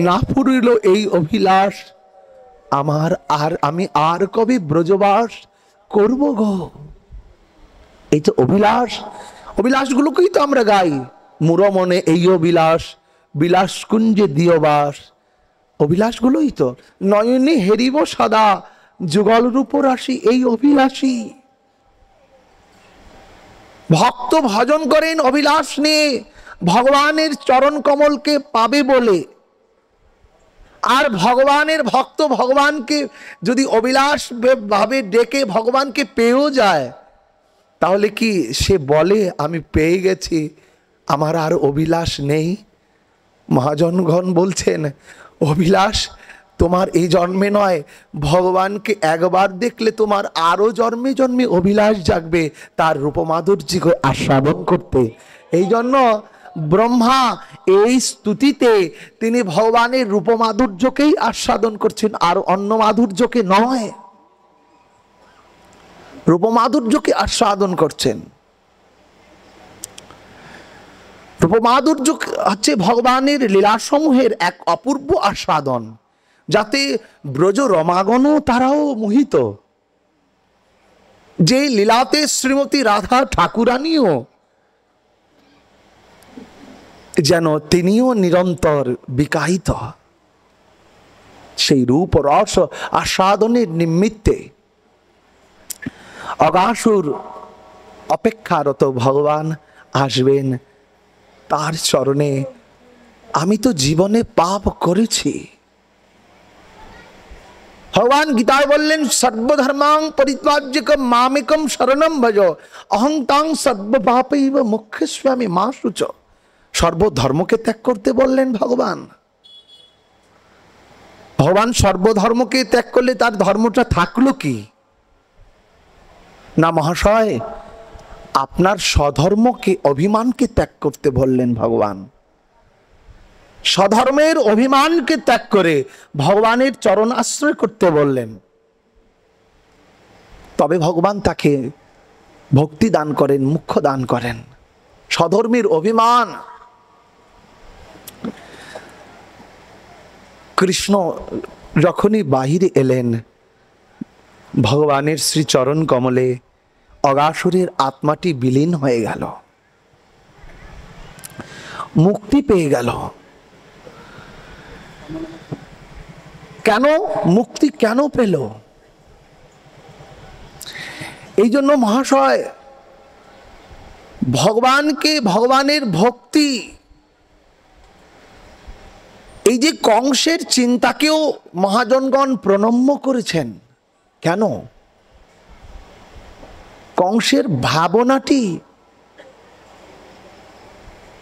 না ফুরিল এই অভিলাষ, আমি আর কবে ব্রজবাস করব গো। এই তো অভিলাষগুলোকেই তো আমরা গাই। মুর মনে এই অভিলাষ, বিলাস কুঞ্জে দিও বাস। অভিলাষগুলোই তো। নয়নে হেরিব সদা, যুগল রূপ রাশি এই অভিলাষী। ভক্ত ভজন করেন অভিলাষ নিয়ে ভগবানের চরণ কমলকে পাবে বলে। আর ভগবানের ভক্ত ভগবানকে যদি অভিলাষ ভাবে ডেকে ভগবানকে পেয়েও যায়, তাহলে কি সে বলে আমি পেয়ে গেছি, আমার আর অভিলাষ নেই? মহাজনগণ বলছেন, অভিলাষ তোমার এই জন্মে নয়, ভগবানকে একবার দেখলে তোমার আরো জন্মে জন্মে অভিলাষ জাগবে তার রূপমাধুর্যকে আস্বাদন করতে। এই জন্য ব্রহ্মা এই স্তুতিতে তিনি ভগবানের রূপমাধুর্যকেই আস্বাদন করছেন, আর অন্য মাধুর্যকে নয়, রূপমাধুর্যকে আস্বাদন করছেন। রূপমাধুর্য হচ্ছে ভগবানের লীলাসমূহের এক অপূর্ব আস্বাদন, যাতে ব্রজ রমাগণও তারাও মোহিত। যে লীলাতে শ্রীমতী রাধা ঠাকুরানীও যেন তিনিও নিরন্তর বিকাহিত, সেই রূপ রস আস্বাদনের নিমিত্তে অগাসুর অপেক্ষারত ভগবান আসবেন তার চরণে। আমি তো জীবনে পাপ করেছি, ভগবান গীতায় বললেন সর্বধর্মাং পরিত্যাজ্যকম মামেকম শরণম ভজ অহং তাং সর্বপাপৈব মুখ্যস্বামী মা শুচ। সর্বধর্মকে ত্যাগ করতে বললেন ভগবান। ভগবান সর্বধর্মকে ত্যাগ করলে তার ধর্মটা থাকলো কি না মহাশয়? আপনার স্বধর্মকে অভিমানকে ত্যাগ করতে বললেন ভগবান। স্বধর্মের অভিমানকে ত্যাগ করে ভগবানের চরণ আশ্রয় করতে বললেন। তবে ভগবান তাকে ভক্তি দান করেন, মুখ্য দান করেন। স্বধর্মের অভিমান, কৃষ্ণ যখনই বাহিরে এলেন ভগবানের শ্রীচরণ কমলে, অগাসুরের আত্মাটি বিলীন হয়ে গেল, মুক্তি পেয়ে গেল। কেন মুক্তি কেন পেল? এই জন্য মহাশয় ভগবানকে, ভগবানের ভক্তি, এই যে কংসের চিন্তাকেও মহাজনগণ প্রণম্য করেছেন। কেন? কংসের ভাবনাটি,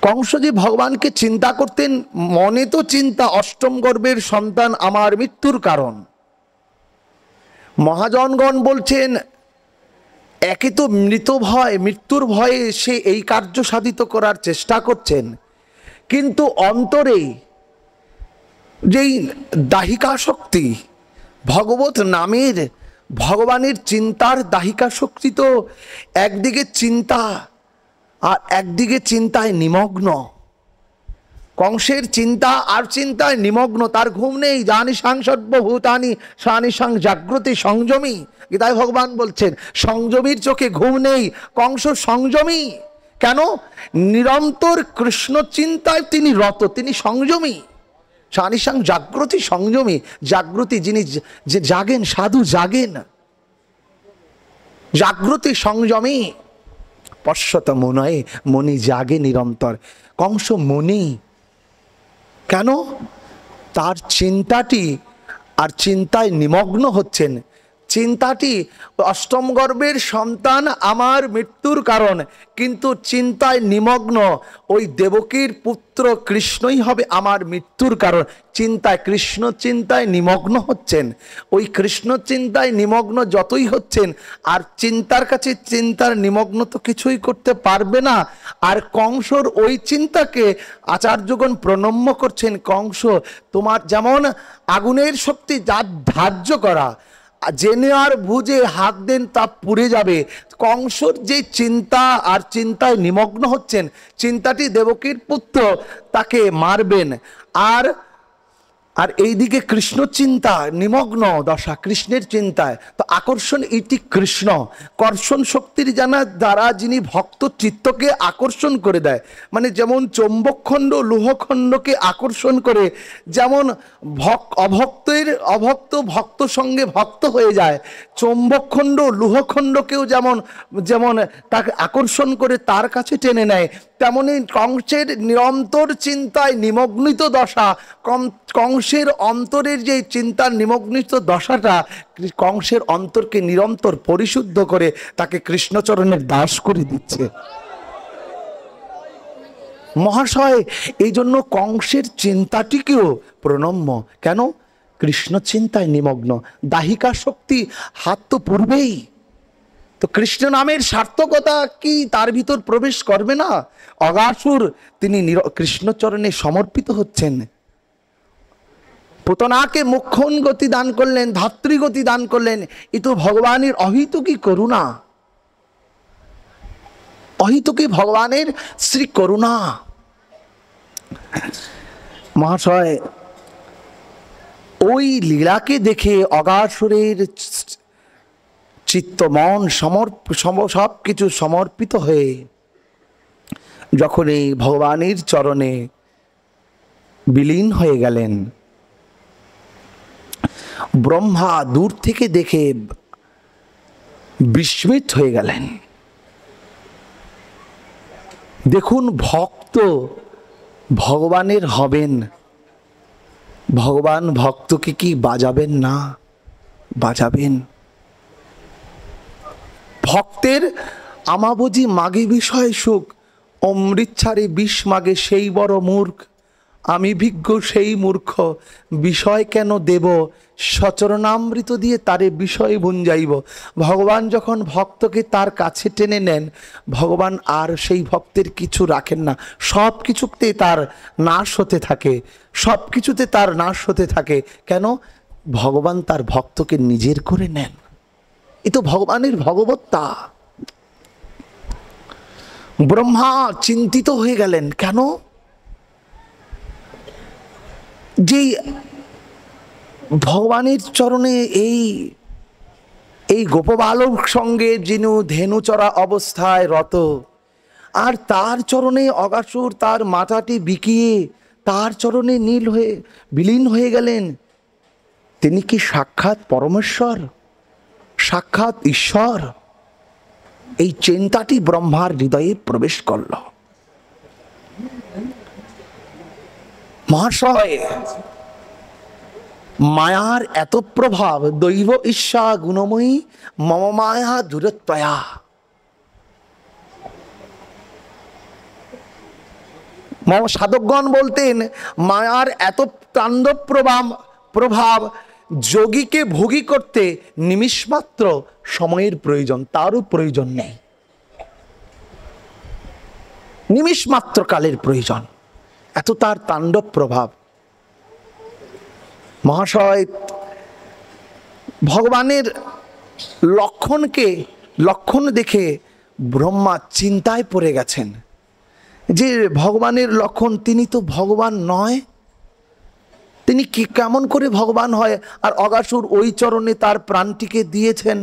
কংস যে ভগবানকে চিন্তা করতেন, মনে তো চিন্তা অষ্টম গর্ভের সন্তান আমার মৃত্যুর কারণ। মহাজনগণ বলছেন একে তো মৃত ভয়, মৃত্যুর ভয়ে সে এই কার্য সাধিত করার চেষ্টা করছেন, কিন্তু অন্তরে যেই দাহিকা শক্তি, ভগবত নামের, ভগবানের চিন্তার দাহিকা শক্তি তো একদিকে চিন্তা আর একদিকে চিন্তায় নিমগ্ন। কংসের চিন্তা আর চিন্তায় নিমগ্ন, তার ঘুম নেই। জানিসাং সর্বভূতানি সানিসাং জাগ্রতি সংযমী। গীতায় ভগবান বলছেন সংযমীর চোখে ঘুম নেই, কংস সংযমী। কেন? নিরন্তর কৃষ্ণ চিন্তায় তিনি রত, তিনি সংযমী। সানিসাং জাগ্রতি সংযমী, জাগ্রতি যিনি যে জাগেন, সাধু জাগেন, জাগ্রতি সংযমী। পশ্যত মনয়ে, মনি জাগে নিরন্তর। কংস মনি, কেন? তার চিন্তাটি আর চিন্তায় নিমগ্ন হচ্ছেন। চিন্তাটি অষ্টম গর্ভের সন্তান আমার মৃত্যুর কারণ, কিন্তু চিন্তায় নিমগ্ন ওই দেবকীর পুত্র কৃষ্ণই হবে আমার মৃত্যুর কারণ। চিন্তায়, কৃষ্ণ চিন্তায় নিমগ্ন হচ্ছেন। ওই কৃষ্ণ চিন্তায় নিমগ্ন যতই হচ্ছেন, আর চিন্তার কাছে চিন্তার নিমগ্ন তো কিছুই করতে পারবে না। আর কংসর ওই চিন্তাকে আচার্যগণ প্রণম্য করছেন। কংস, তোমার যেমন আগুনের শক্তি যার ধার্য করা, জেনে আর বুঝে হাত দেন তা পুড়ে যাবে, কংসর যে চিন্তা আর চিন্তায় নিমগ্ন হচ্ছেন, চিন্তাটি দেবকীর পুত্র তাকে মারবেন। আর আর এইদিকে কৃষ্ণ চিন্তা নিমগ্ন দশা, কৃষ্ণের চিন্তায়। তো আকর্ষণ ইতি কৃষ্ণ, কর্ষণ শক্তির জানা দ্বারা যিনি ভক্ত চিত্তকে আকর্ষণ করে দেয়। মানে যেমন চৌম্বকখণ্ড লোহখণ্ডকে আকর্ষণ করে, যেমন অভক্ত ভক্ত সঙ্গে ভক্ত হয়ে যায়, চৌম্বকখণ্ড লোহখণ্ডকেও যেমন যেমন তাকে আকর্ষণ করে তার কাছে টেনে নেয়, তেমনি কংসের নিরন্তর চিন্তায় নিমগ্নিত দশা, কংসের অন্তরের যে চিন্তার নিমগ্নিত দশাটা কংসের অন্তরকে নিরন্তর পরিশুদ্ধ করে তাকে কৃষ্ণচরণের দাস করে দিচ্ছে। মহাশয় এই জন্য কংসের চিন্তাটিকেও প্রণম্য। কেন? কৃষ্ণ চিন্তায় নিমগ্ন। দাহিকা শক্তি হাত তো পূর্বেই, তো কৃষ্ণ নামের সার্থকতা কি তার ভিতর প্রবেশ করবে না? অগাসুর তিনি কৃষ্ণচরণে সমর্পিত হচ্ছেন। পুতনাকে মুখ্যন গতি দান করলেন, ধাত্রীগতি দান করলেন। এ তো ভগবানের অহিতুকী করুণা, অহিতুকী ভগবানের শ্রী করুণা। মহাশয় ওই লীলাকে দেখে অগাসুরের চিত্ত মন সব কিছু সমর্পিত হয়ে যখন এই ভগবানের চরণে বিলীন হয়ে গেলেন, ব্রহ্মা দূর থেকে দেখে বিস্মিত হয়ে গেলেন। দেখুন, ভক্ত ভগবানের হবেন, ভগবান ভক্তকে কি বাজাবেন না? বাজাবেন। ভক্তের আমাবজি মাগে বিষয় সুখ, অমৃত ছাড়ে বিষ মাগে সেই বড় মূর্খ। আমি বিজ্ঞ সেই মূর্খ, বিষয় কেন দেব? সচরণামৃত দিয়ে তারে বিষয় ভুঞ্জাইব। ভগবান যখন ভক্তকে তার কাছে টেনে নেন, ভগবান আর সেই ভক্তের কিছু রাখেন না। সব কিছুতে তার নাশ হতে থাকে, সব কিছুতে তার নাশ হতে থাকে। কেন? ভগবান তার ভক্তকে নিজের করে নেন। এ তো ভগবানের ভগবত্তা। ব্রহ্মা চিন্তিত হয়ে গেলেন। কেন? যে ভগবানের চরণে এই গোপবালক সঙ্গে যিনি ধেনুচরা অবস্থায় রত, আর তার চরণে অগাসুর তার মাথাটি বিকিয়ে তার চরণে নীল হয়ে বিলীন হয়ে গেলেন। তিনি কি সাক্ষাৎ পরমেশ্বর, সাক্ষাৎ ঈশ্বর? এই চিন্তাটি ব্রহ্মার হৃদয়ে প্রবেশ করল। মহাশয় মায়ার এত প্রভাব, দৈব ঈর্ষা গুণময়ী মম মায়া দূরত্বয়া। সাধকগণ বলতেন মায়ার এত তাণ্ডব প্রভাব যোগীকে ভোগী করতে নিমিষমাত্র সময়ের প্রয়োজন, তারও প্রয়োজন নেই। নিমিষমাত্র কালের প্রয়োজন, এত তার তাণ্ডব প্রভাব। মহাশয় ভগবানের লক্ষণ দেখে ব্রহ্মা চিন্তায় পড়ে গেছেন যে ভগবানের লক্ষণ, তিনি তো ভগবান নয়, তিনি কি কেমন করে ভগবান হয়? আর অগাসুর ওই চরণে তার প্রাণটিকে দিয়েছেন।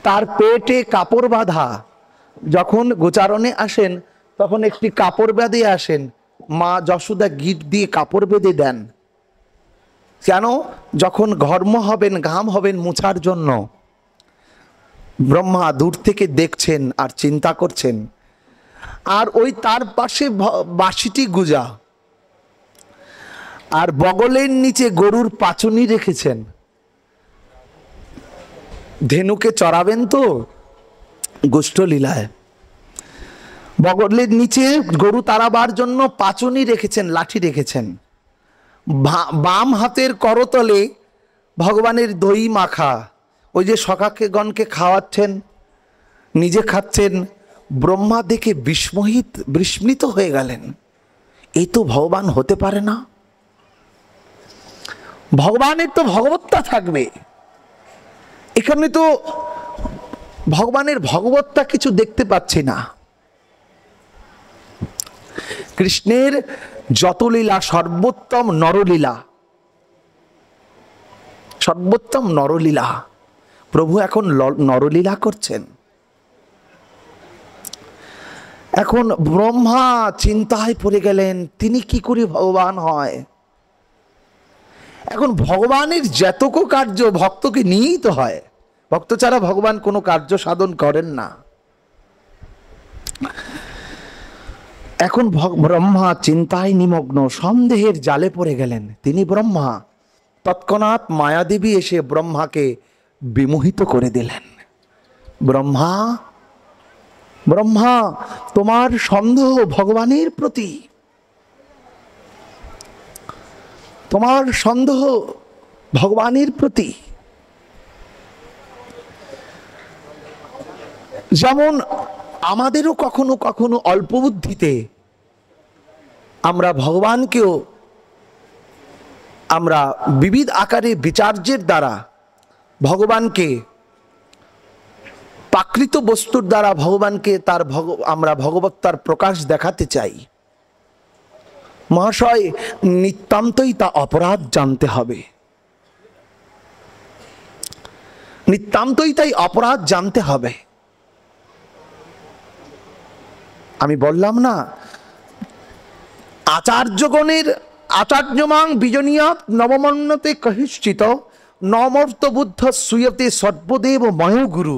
তার পেটে কাপড় বাঁধা, যখন গোচারণে আসেন তখন একটি কাপড় বেঁধে আসেন, মা যশোদা গিট দিয়ে কাপড় বেঁধে দেন। কেন? যখন ঘর্ম হবেন, ঘাম হবেন মুছার জন্য। ব্রহ্মা দূর থেকে দেখছেন আর চিন্তা করছেন। আর ওই তার পাশে বাঁশিটি গুজা, আর বগলের নিচে গরুর পাচনি রেখেছেন। ধেনুকে চড়াবেন তো গোষ্ঠলীলায়, বগলের নিচে গরু তাড়াবার জন্য পাচনি রেখেছেন, লাঠি রেখেছেন। বাম হাতের করতলে ভগবানের দই মাখা, ওই যে সখাকে গণকে খাওয়াচ্ছেন, নিজে খাচ্ছেন। ব্রহ্মা দেখে বিস্মিত হয়ে গেলেন। এই তো ভগবান হতে পারে না, ভগবানের তো ভগবত্তা থাকবে, এখানে তো ভগবানের ভগবত্তা কিছু দেখতে পাচ্ছি না। কৃষ্ণের যত লীলা সর্বোত্তম নরলীলা, সর্বোত্তম নরলীলা। প্রভু এখন নরলীলা করছেন। এখন ব্রহ্মা চিন্তায় পড়ে গেলেন, তিনি কি করে ভগবান হয়। এখন ভগবানের যেতক কার্য ভক্তকে নিয়েই তো হয়, ভক্ত ছাড়া ভগবান কোনো কার্য সাধন করেন না। এখন ব্রহ্মা চিন্তায় নিমগ্ন, সন্দেহের জালে পড়ে গেলেন। তিনি ব্রহ্মা, তৎক্ষণাৎ মায়াদেবী এসে ব্রহ্মাকে বিমোহিত করে দিলেন। ব্রহ্মা, ব্রহ্মা, তোমার সন্দেহ ভগবানের প্রতি, তোমার সন্দেহ ভগবানের প্রতি। যেমন আমাদেরও কখনো কখনো অল্প বুদ্ধিতে আমরা ভগবানকেও আমরা বিবিধ আকারে বিচার্যের দ্বারা ভগবানকে, প্রাকৃত বস্তুর দ্বারা ভগবানকে আমরা ভগবত্তার প্রকাশ দেখাতে চাই। মহাশয়, নিতান্তই তা অপরাধ জানতে হবে, নিতান্তই তাই অপরাধ জানতে হবে। আমি বললাম না, আচার্যগণের আচার্যমাং বিজনীয়াৎ নবমন্যতে কহিশ্চিত নমর্ত বুদ্ধ সুয়তে সর্বদেব ময় গুরু।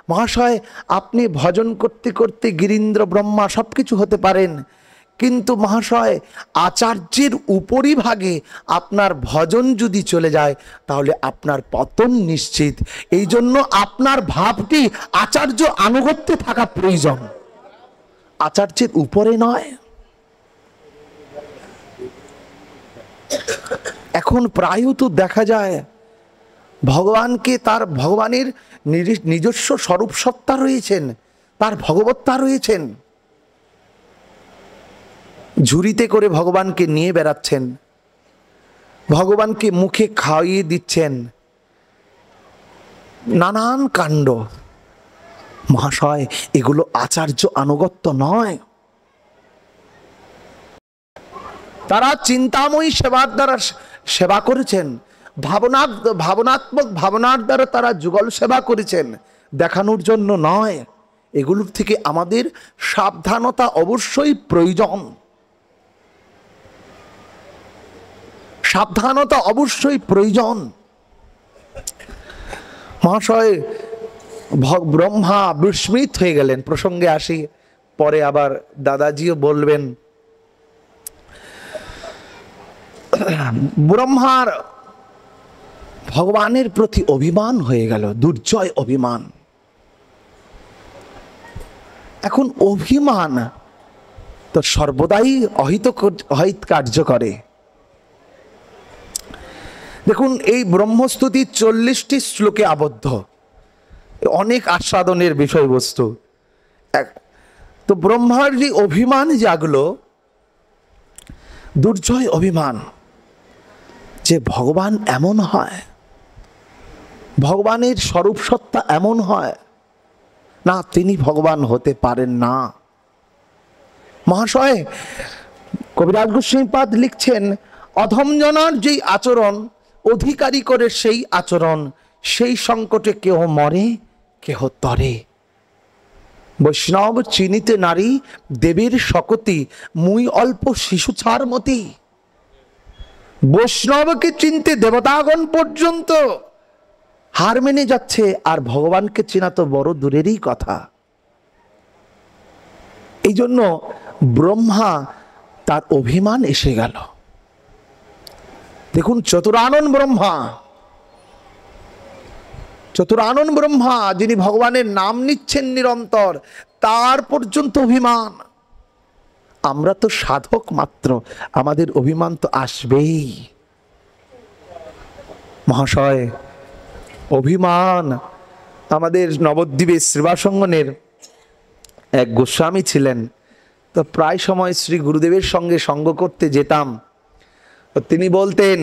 মহাশয়, আপনি ভজন করতে করতে গিরীন্দ্র ব্রহ্মা সব কিছু হতে পারেন, কিন্তু মহাশয় আচার্যের উপরিভাগে আপনার ভজন যদি চলে যায় তাহলে আপনার পতন নিশ্চিত। এই জন্য আপনার ভাবটি আচার্য আনুগত্যে থাকা প্রয়োজন, আচার্যের উপরে নয়। এখন প্রায়ত দেখা যায় ভগবানকে, তার ভগবানের নিজস্ব স্বরূপ সত্তা রয়েছেন, তার ভগবত্তা রয়েছেন, ঝুড়িতে করে ভগবানকে নিয়ে বেড়াচ্ছেন, ভগবানকে মুখে খাইয়ে দিচ্ছেন, নানান কাণ্ড। মহাশয়, এগুলো আচার্য আনুগত্য নয়। তারা চিন্তাময়ী সেবার দ্বারা সেবা করেছেন, ভাবনাত্মক ভাবনার দ্বারা তারা যুগল সেবা করেছেন, দেখানোর জন্য নয়। এগুলোর থেকে আমাদের সাবধানতা অবশ্যই প্রয়োজন, সাবধানতা অবশ্যই প্রয়োজন। মহাশয়, ব্রহ্মা বিস্মিত হয়ে গেলেন। প্রসঙ্গে আসি, পরে আবার দাদাজিও বলবেন। ব্রহ্মার ভগবানের প্রতি অভিমান হয়ে গেল, দুর্জয় অভিমান। এখন অভিমান তো সর্বদাই অহিত কার্য করে। দেখুন, এই ব্রহ্মস্তুতি 40টি শ্লোকে আবদ্ধ, অনেক আস্বাদনের বিষয়বস্তু। তো ব্রহ্মার যে অভিমান জাগলো, দুর্জয় অভিমান, যে ভগবান এমন হয়, ভগবানের স্বরূপ সত্তা এমন হয় না, তিনি ভগবান হতে পারেন না। মহাশয়, কবিরাজ গোস্বামীপাদ লিখছেন, অধমজনার যেই আচরণ অধিকারী করে সেই আচরণ, সেই সংকটে কেহ মরে কেহ তরে। বৈষ্ণব চিনিতে নারী দেবীর শকতি, মুই অল্প শিশু ছাড় মতি। বৈষ্ণবকে চিনতে দেবতাগণ পর্যন্ত হার মেনে যাচ্ছে, আর ভগবানকে চেনা তো বড় দূরেরই কথা। এই জন্য ব্রহ্মা তার অভিমান এসে গেল। দেখুন, চতুরানন ব্রহ্মা, চতুরানন ব্রহ্মা যিনি ভগবানের নাম নিচ্ছেন নিরন্তর, তার পর্যন্ত অভিমান। আমরা তো সাধক মাত্র, আমাদের অভিমান তো আসবেই। মহাশয়, অভিমান, আমাদের নবদ্বীপে শ্রীবাসঙ্গনের এক গোস্বামী ছিলেন, তো প্রায় সময় শ্রী গুরুদেবের সঙ্গে সঙ্গ করতে যেতাম। তিনি বলতেন,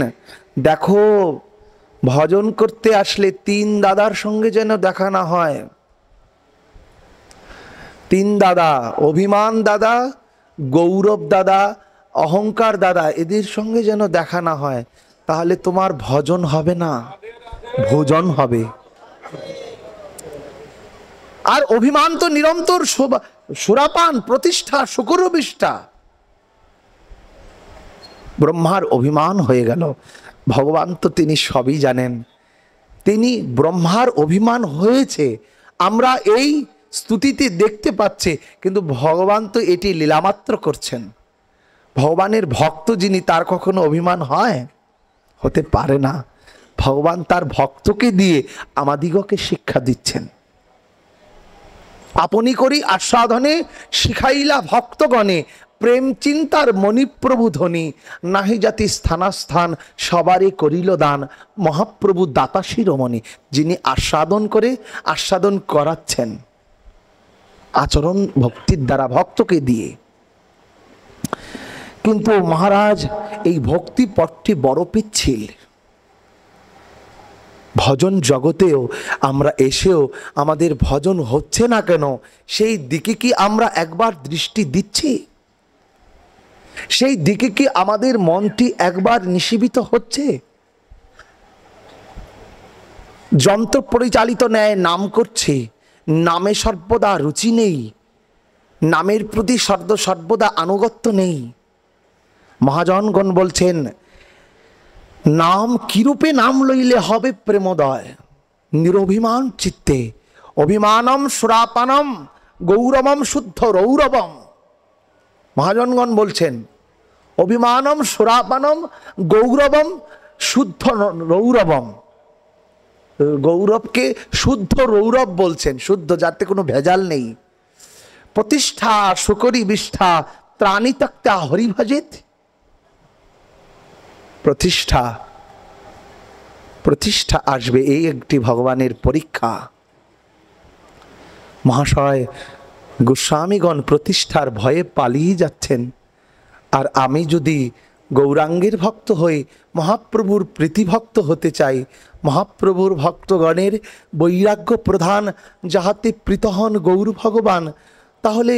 দেখো, ভজন করতে আসলে 3 দাদার সঙ্গে যেন দেখা না হয়। 3 দাদা, অভিমান দাদা, গৌরব দাদা অহংকার দাদা, এদের সঙ্গে যেন দেখা না হয়, তাহলে তোমার ভজন হবে না, ভোজন হবে। আর অভিমান তো নিরন্তর সুরাপান, প্রতিষ্ঠা, শুকরবিষ্ঠা। ব্রহ্মার অভিমান হয়ে গেল। ভগবান তো তিনি সবই জানেন, তিনি ব্রহ্মার অভিমান হয়েছে আমরা এই স্তুতিতে দেখতে পাচ্ছি, কিন্তু ভগবান তো এটি লীলামাত্র করছেন। ভগবানের ভক্ত যিনি, তার কখনো অভিমান হয়? হতে পারে না। ভগবান তার ভক্তকে দিয়ে আমাদিগকে শিক্ষা দিচ্ছেন। আপনি করি আস্বাদনে শিখাইলা ভক্তগণে, প্রেম চিন্তার মণিপ্রভু ধ্বনি, নাহি জাতি স্থানাস্থান সবারই করিল দান, মহাপ্রভু দাতা শিরোমণি। যিনি আস্বাদন করে আস্বাদন করাচ্ছেন আচরণ ভক্তির দ্বারা ভক্তকে দিয়ে। কিন্তু মহারাজ, এই ভক্তি পথটি বড় পিচ্ছিল। ভজন জগতেও আমরা এসেও আমাদের ভজন হচ্ছে না কেন, সেই দিকে কি আমরা একবার দৃষ্টি দিচ্ছি? সেই দিকে কি আমাদের মনটি একবার নিশীবিত হচ্ছে? যন্ত্র পরিচালিত ন্যায় নাম করছে, নামে সর্বদা রুচি নেই, নামের প্রতি সর্বদা আনুগত্য নেই। মহাজনগণ বলছেন, নাম কিরূপে নাম লইলে হবে প্রেমোদয়, নিরভিমান চিত্তে, অভিমানম সুরাপানম গৌরবম শুদ্ধ রৌরবম। মহাজনগণ বলছেন, অভিমানম সুরাপানম গৌরবম শুদ্ধ রৌরবম। গৌরবকে শুদ্ধ রৌরব বলছেন, শুদ্ধ যাতে কোনো ভেজাল নেই। প্রতিষ্ঠা শুকরি বিষ্ঠা ত্রাণী তক্তা হরিভজিত। প্রতিষ্ঠা, প্রতিষ্ঠা আসবে, এই একটি ভগবানের পরীক্ষা। মহাশয়, গোস্বামীগণ প্রতিষ্ঠার ভয়ে পালিয়ে যাচ্ছেন। আর আমি যদি গৌরাঙ্গের ভক্ত হই, মহাপ্রভুর প্রীতিভক্ত হতে চাই, মহাপ্রভুর ভক্তগণের বৈরাগ্য প্রধান যাহাতে প্রীত হন গৌর ভগবান, তাহলে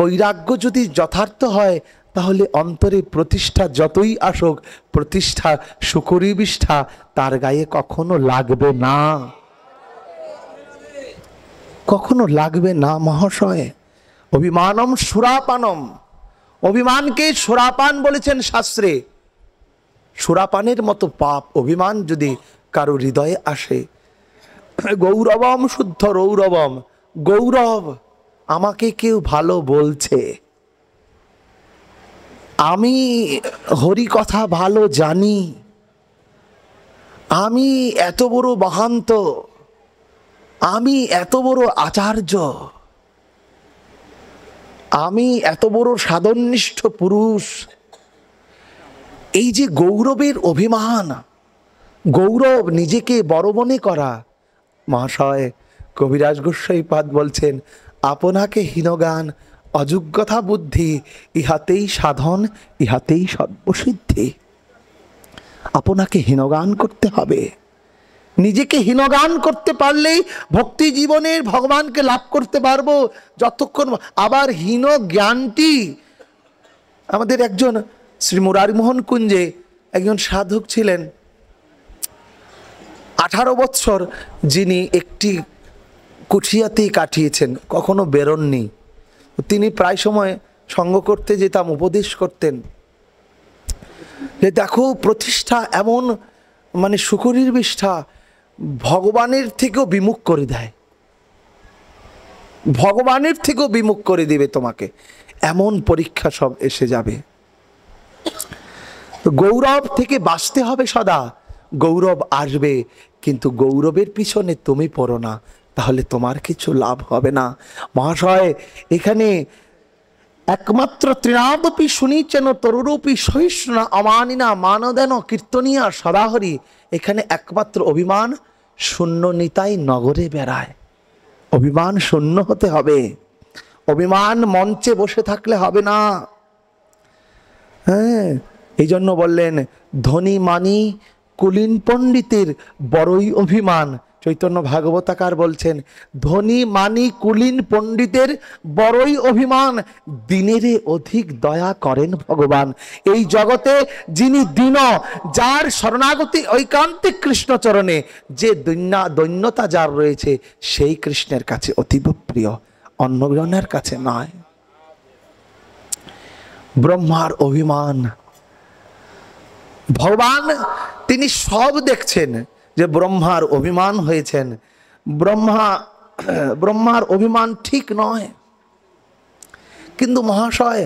বৈরাগ্য যদি যথার্থ হয়, তাহলে অন্তরে প্রতিষ্ঠা যতই আসুক, প্রতিষ্ঠা শুকরি বিষ্ঠা তার গায়ে কখনো লাগবে না, কখনো লাগবে না মহাশয়। অভিমানম সুরাপানম, অভিমানকে সুরাপান বলেছেন শাস্ত্রে। সুরাপানের মতো পাপ অভিমান যদি কারো হৃদয়ে আসে। গৌরবম শুদ্ধ রৌরবম, গৌরব আমাকে কেউ ভালো বলছে, আমি হরি কথা ভালো জানি, আমি এত বড় মহান্ত, আমি এত বড় আচার্য, আমি এত বড় সাধননিষ্ঠ পুরুষ। এই যে গৌরবের অভিমান, গৌরব নিজেকে বড় মনে করা, মহাশয় কবিরাজ গোস্বাইপাদ বলছেন, আপনাকে হীনগান অযোগ্যতা বুদ্ধি, ইহাতেই সাধন ইহাতেই সর্বসিদ্ধি। আপনাকে হীনগান করতে হবে। নিজেকে হীনগান করতে পারলেই ভক্তি জীবনের ভগবানকে লাভ করতে পারবো। যতক্ষণ আবার হীন জ্ঞানটি, আমাদের একজন শ্রী মুরারিমোহন কুঞ্জে একজন সাধক ছিলেন, 18 বৎসর যিনি একটি কুঠিয়াতেই কাটিয়েছেন, কখনো বেরোননি। তিনি প্রায় সময় সঙ্গ করতে যেতাম, উপদেশ করতেন যে দেখো প্রতিষ্ঠা এমন, মানে শুকরির বিষ্ঠা ভগবানের থেকেও বিমুখ করে দেয়, ভগবানের থেকেও বিমুখ করে দিবে তোমাকে, এমন পরীক্ষা সব এসে যাবে। গৌরব থেকে বাঁচতে হবে সদা। গৌরব আসবে, কিন্তু গৌরবের পিছনে তুমি পড়ো না, তাহলে তোমার কিছু লাভ হবে না। মহাশয়, এখানে একমাত্র তৃণাদপি শুনিছেন তরুরূপী সহিষ্ণু অমানিনা মানদেন কীর্তনিয়া সদাহরি। এখানে একমাত্র অভিমান শূন্য নিতাই নগরে বেড়ায়। অভিমান শূন্য হতে হবে, অভিমান মঞ্চে বসে থাকলে হবে না। হ্যাঁ, এই জন্য বললেন, ধনী মানি কুলীন পণ্ডিতের বড়ই অভিমান, চৈতন্য ভাগবতাকার বলছেন, ধনী মানি কুলীন পণ্ডিতের বড়ই অভিমান, দিনেরে অধিক দয়া করেন ভগবান। এই জগতে যিনি দীন, যার শরণাগতি ঐকান্তিক কৃষ্ণচরণে, যে দৈন্যতা যার রয়েছে, সেই কৃষ্ণের কাছে অতীব প্রিয়, অন্য জনের কাছে নয়। ব্রহ্মার অভিমান, ভগবান তিনি সব দেখছেন যে ব্রহ্মার অভিমান হয়েছেন। ব্রহ্মার অভিমান ঠিক নয়, কিন্তু মহাশয়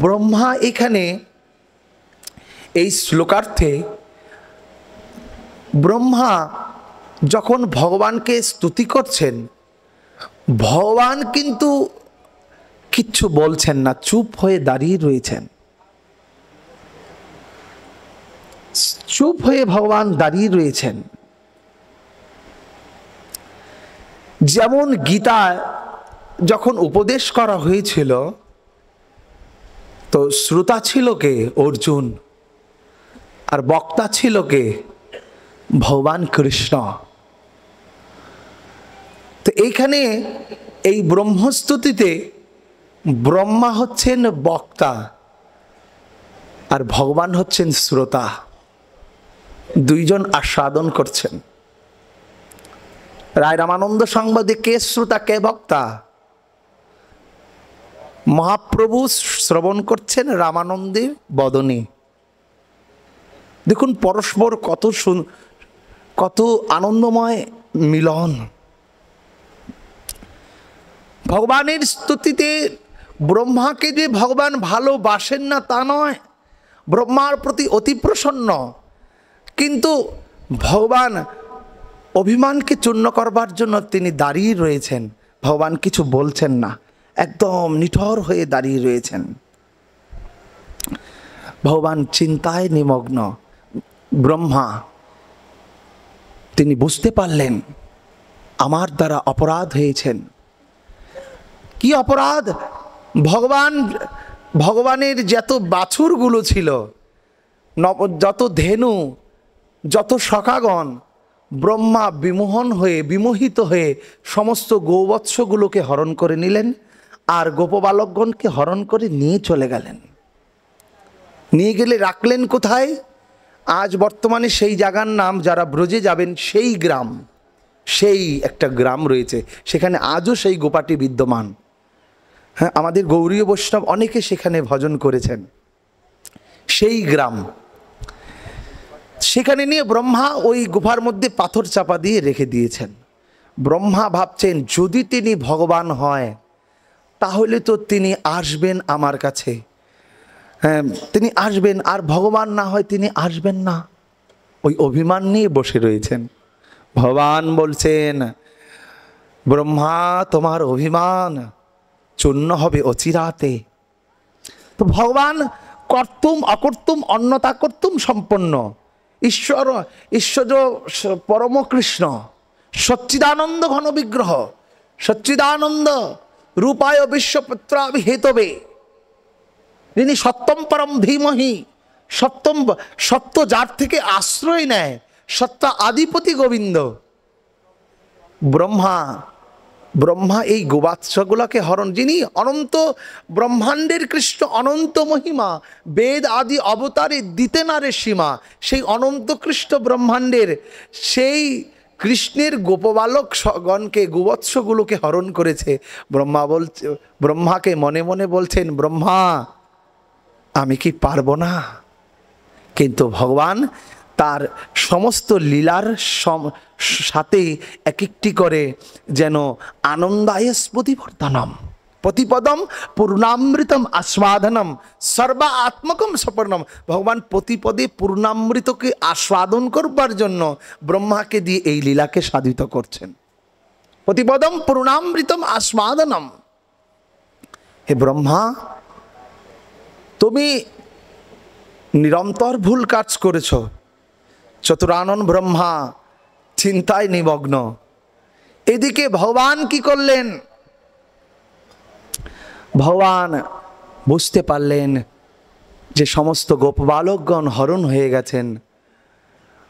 ব্রহ্মা এখানে এই শ্লোকার্থে ব্রহ্মা যখন ভগবানকে স্তুতি করছেন, ভগবান কিন্তু কিচ্ছু বলছেন না, চুপ হয়ে দাঁড়িয়ে রয়েছেন। চুপ হয়ে ভগবান দাঁড়িয়ে রয়েছেন। যেমন গীতা যখন উপদেশ করা হয়েছিল, তো শ্রোতা ছিল কে? অর্জুন। আর বক্তা ছিল কে? ভগবান কৃষ্ণ। তো এইখানে এই ব্রহ্মস্তুতিতে ব্রহ্মা হচ্ছেন বক্তা আর ভগবান হচ্ছেন শ্রোতা, দুইজন আস্বাদন করছেন। রায় রামানন্দ সংবাদে কে শ্রোতা কে বক্তা? মহাপ্রভু শ্রবণ করছেন রামানন্দের বদনে। দেখুন পরস্পর কত আনন্দময় মিলন। ভগবানের স্তুতিতে ব্রহ্মাকে যে ভগবান ভালোবাসেন না তা নয়, ব্রহ্মার প্রতি অতি প্রসন্ন, কিন্তু ভগবান অভিমানকে চূর্ণ করবার জন্য তিনি দাঁড়িয়ে রয়েছেন। ভগবান কিছু বলছেন না, একদম নিঠর হয়ে দাঁড়িয়ে রয়েছেন। ভগবান চিন্তায় নিমগ্ন। ব্রহ্মা তিনি বুঝতে পারলেন আমার দ্বারা অপরাধ হয়েছেন। কি অপরাধ? ভগবানের যত বাছুরগুলো ছিল, যত ধেনু, যত সখাগণ, ব্রহ্মা বিমোহিত হয়ে সমস্ত গোবৎসগুলোকে হরণ করে নিলেন আর গোপবালকগণকে হরণ করে নিয়ে চলে গেলেন। নিয়ে গেলে রাখলেন কোথায়? আজ বর্তমানে সেই জায়গার নাম, যারা ব্রজে যাবেন সেই গ্রাম, সেই একটা গ্রাম রয়েছে, সেখানে আজও সেই গোপাটি বিদ্যমান। হ্যাঁ, আমাদের গৌরীয় বৈষ্ণব অনেকে সেখানে ভজন করেছেন। সেই গ্রাম, সেখানে নিয়ে ব্রহ্মা ওই গুফার মধ্যে পাথর চাপা দিয়ে রেখে দিয়েছেন। ব্রহ্মা ভাবছেন যদি তিনি ভগবান হয় তাহলে তো তিনি আসবেন আমার কাছে, হ্যাঁ তিনি আসবেন, আর ভগবান না হয় তিনি আসবেন না। ওই অভিমান নিয়ে বসে রয়েছেন। ভগবান বলছেন, ব্রহ্মা তোমার অভিমান চূর্ণ হবে অচিরাতে। তো ভগবান কর্তুম অকর্তুম অন্যতা কর্তুম সম্পন্ন, ঈশ্বর পরম কৃষ্ণ, সচ্চিদানন্দ ঘন বিগ্রহ, সচ্চিদানন্দ রূপায় বিশ্বপুত্রাভিহেতবে, যিনি সত্যম পরম ধীমহি, সত্য যার থেকে আশ্রয় নেয়, সত্য আদিপতি গোবিন্দ। ব্রহ্মা এই গোবাৎসগুলোকে হরণ, যিনি অনন্ত ব্রহ্মাণ্ডের কৃষ্ণ, অনন্ত মহিমা, বেদ আদি অবতারে দিতে না রে সীমা, সেই অনন্ত কৃষ্ণ ব্রহ্মাণ্ডের সেই কৃষ্ণের গোপবালক গণকে, গোবৎসগুলোকে হরণ করেছে। ব্রহ্মাকে মনে মনে বলছেন, ব্রহ্মা আমি কি পারবো না? কিন্তু ভগবান তার সমস্ত লীলার সাথে এক একটি করে যেন আনন্দায় স্মৃতিবর্ধনম প্রতিপদম পূর্ণামৃতম আস্বাদনম সর্বা আত্মকম সপর্ণম। ভগবান প্রতিপদে পূর্ণামৃতকে আস্বাদন করবার জন্য ব্রহ্মাকে দিয়ে এই লীলাকে সাধিত করছেন। প্রতিপদম পূর্ণামৃতম আস্বাদনম। হে ব্রহ্মা, তুমি নিরন্তর ভুল কাজ করেছ। চতুরানন ব্রহ্মা চিন্তায় নিমগ্ন। এদিকে ভগবান কি করলেন? ভগবান বুঝতে পারলেন যে সমস্ত গোপবালকগণ হরণ হয়ে গেছেন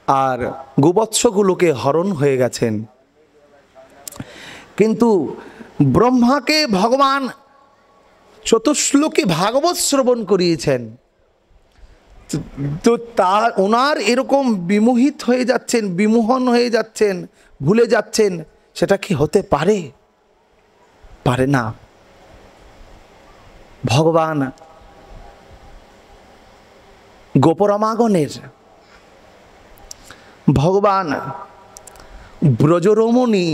আর গোবৎসগুলোকে হরণ হয়ে গেছেন। কিন্তু ব্রহ্মাকে ভগবান চতুশ্লোকে ভাগবত শ্রবণ করিয়েছেন, তো তার ওনার এরকম বিমোহিত হয়ে যাচ্ছেন, বিমোহন হয়ে যাচ্ছেন, ভুলে যাচ্ছেন, সেটা কি হতে পারে? পারে না। ভগবান গোপরমাগণের, ভগবান ব্রজরমণী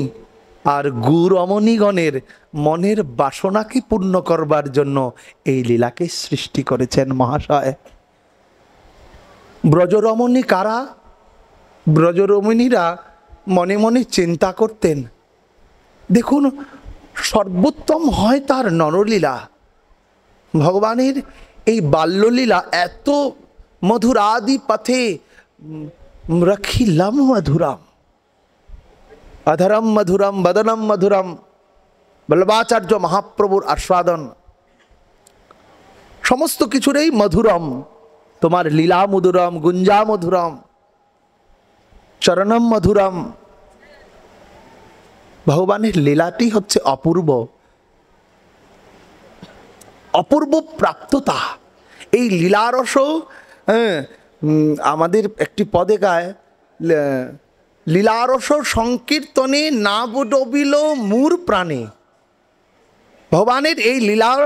আর গুরমণিগণের মনের বাসনাকে পূর্ণ করবার জন্য এই লীলাকে সৃষ্টি করেছেন মহাশয়। ব্রজরমণী কারা? ব্রজরমণীরা মনে মনে চিন্তা করতেন, দেখুন সর্বোত্তম হয় তার নরলীলা, ভগবানের এই বাল্যলীলা এত মধুরাদি পথে রাখিলাম মধুরাম, অধরম মধুরম বদনম মধুরম, বল্লভাচার্য মহাপ্রভুর আস্বাদন, সমস্ত কিছুরই মধুরম, তোমার লীলা মধুরম, গুঞ্জা মধুরম, চরণম মধুরম। ভগবানের লীলাটি হচ্ছে অপূর্ব, অপূর্ব প্রাপ্ততা। এই লীলারস আমাদের একটি পদে গায়, লীলারস সংকীর্তনে না ডবিল মূর প্রাণে। ভগবানের এই লীলার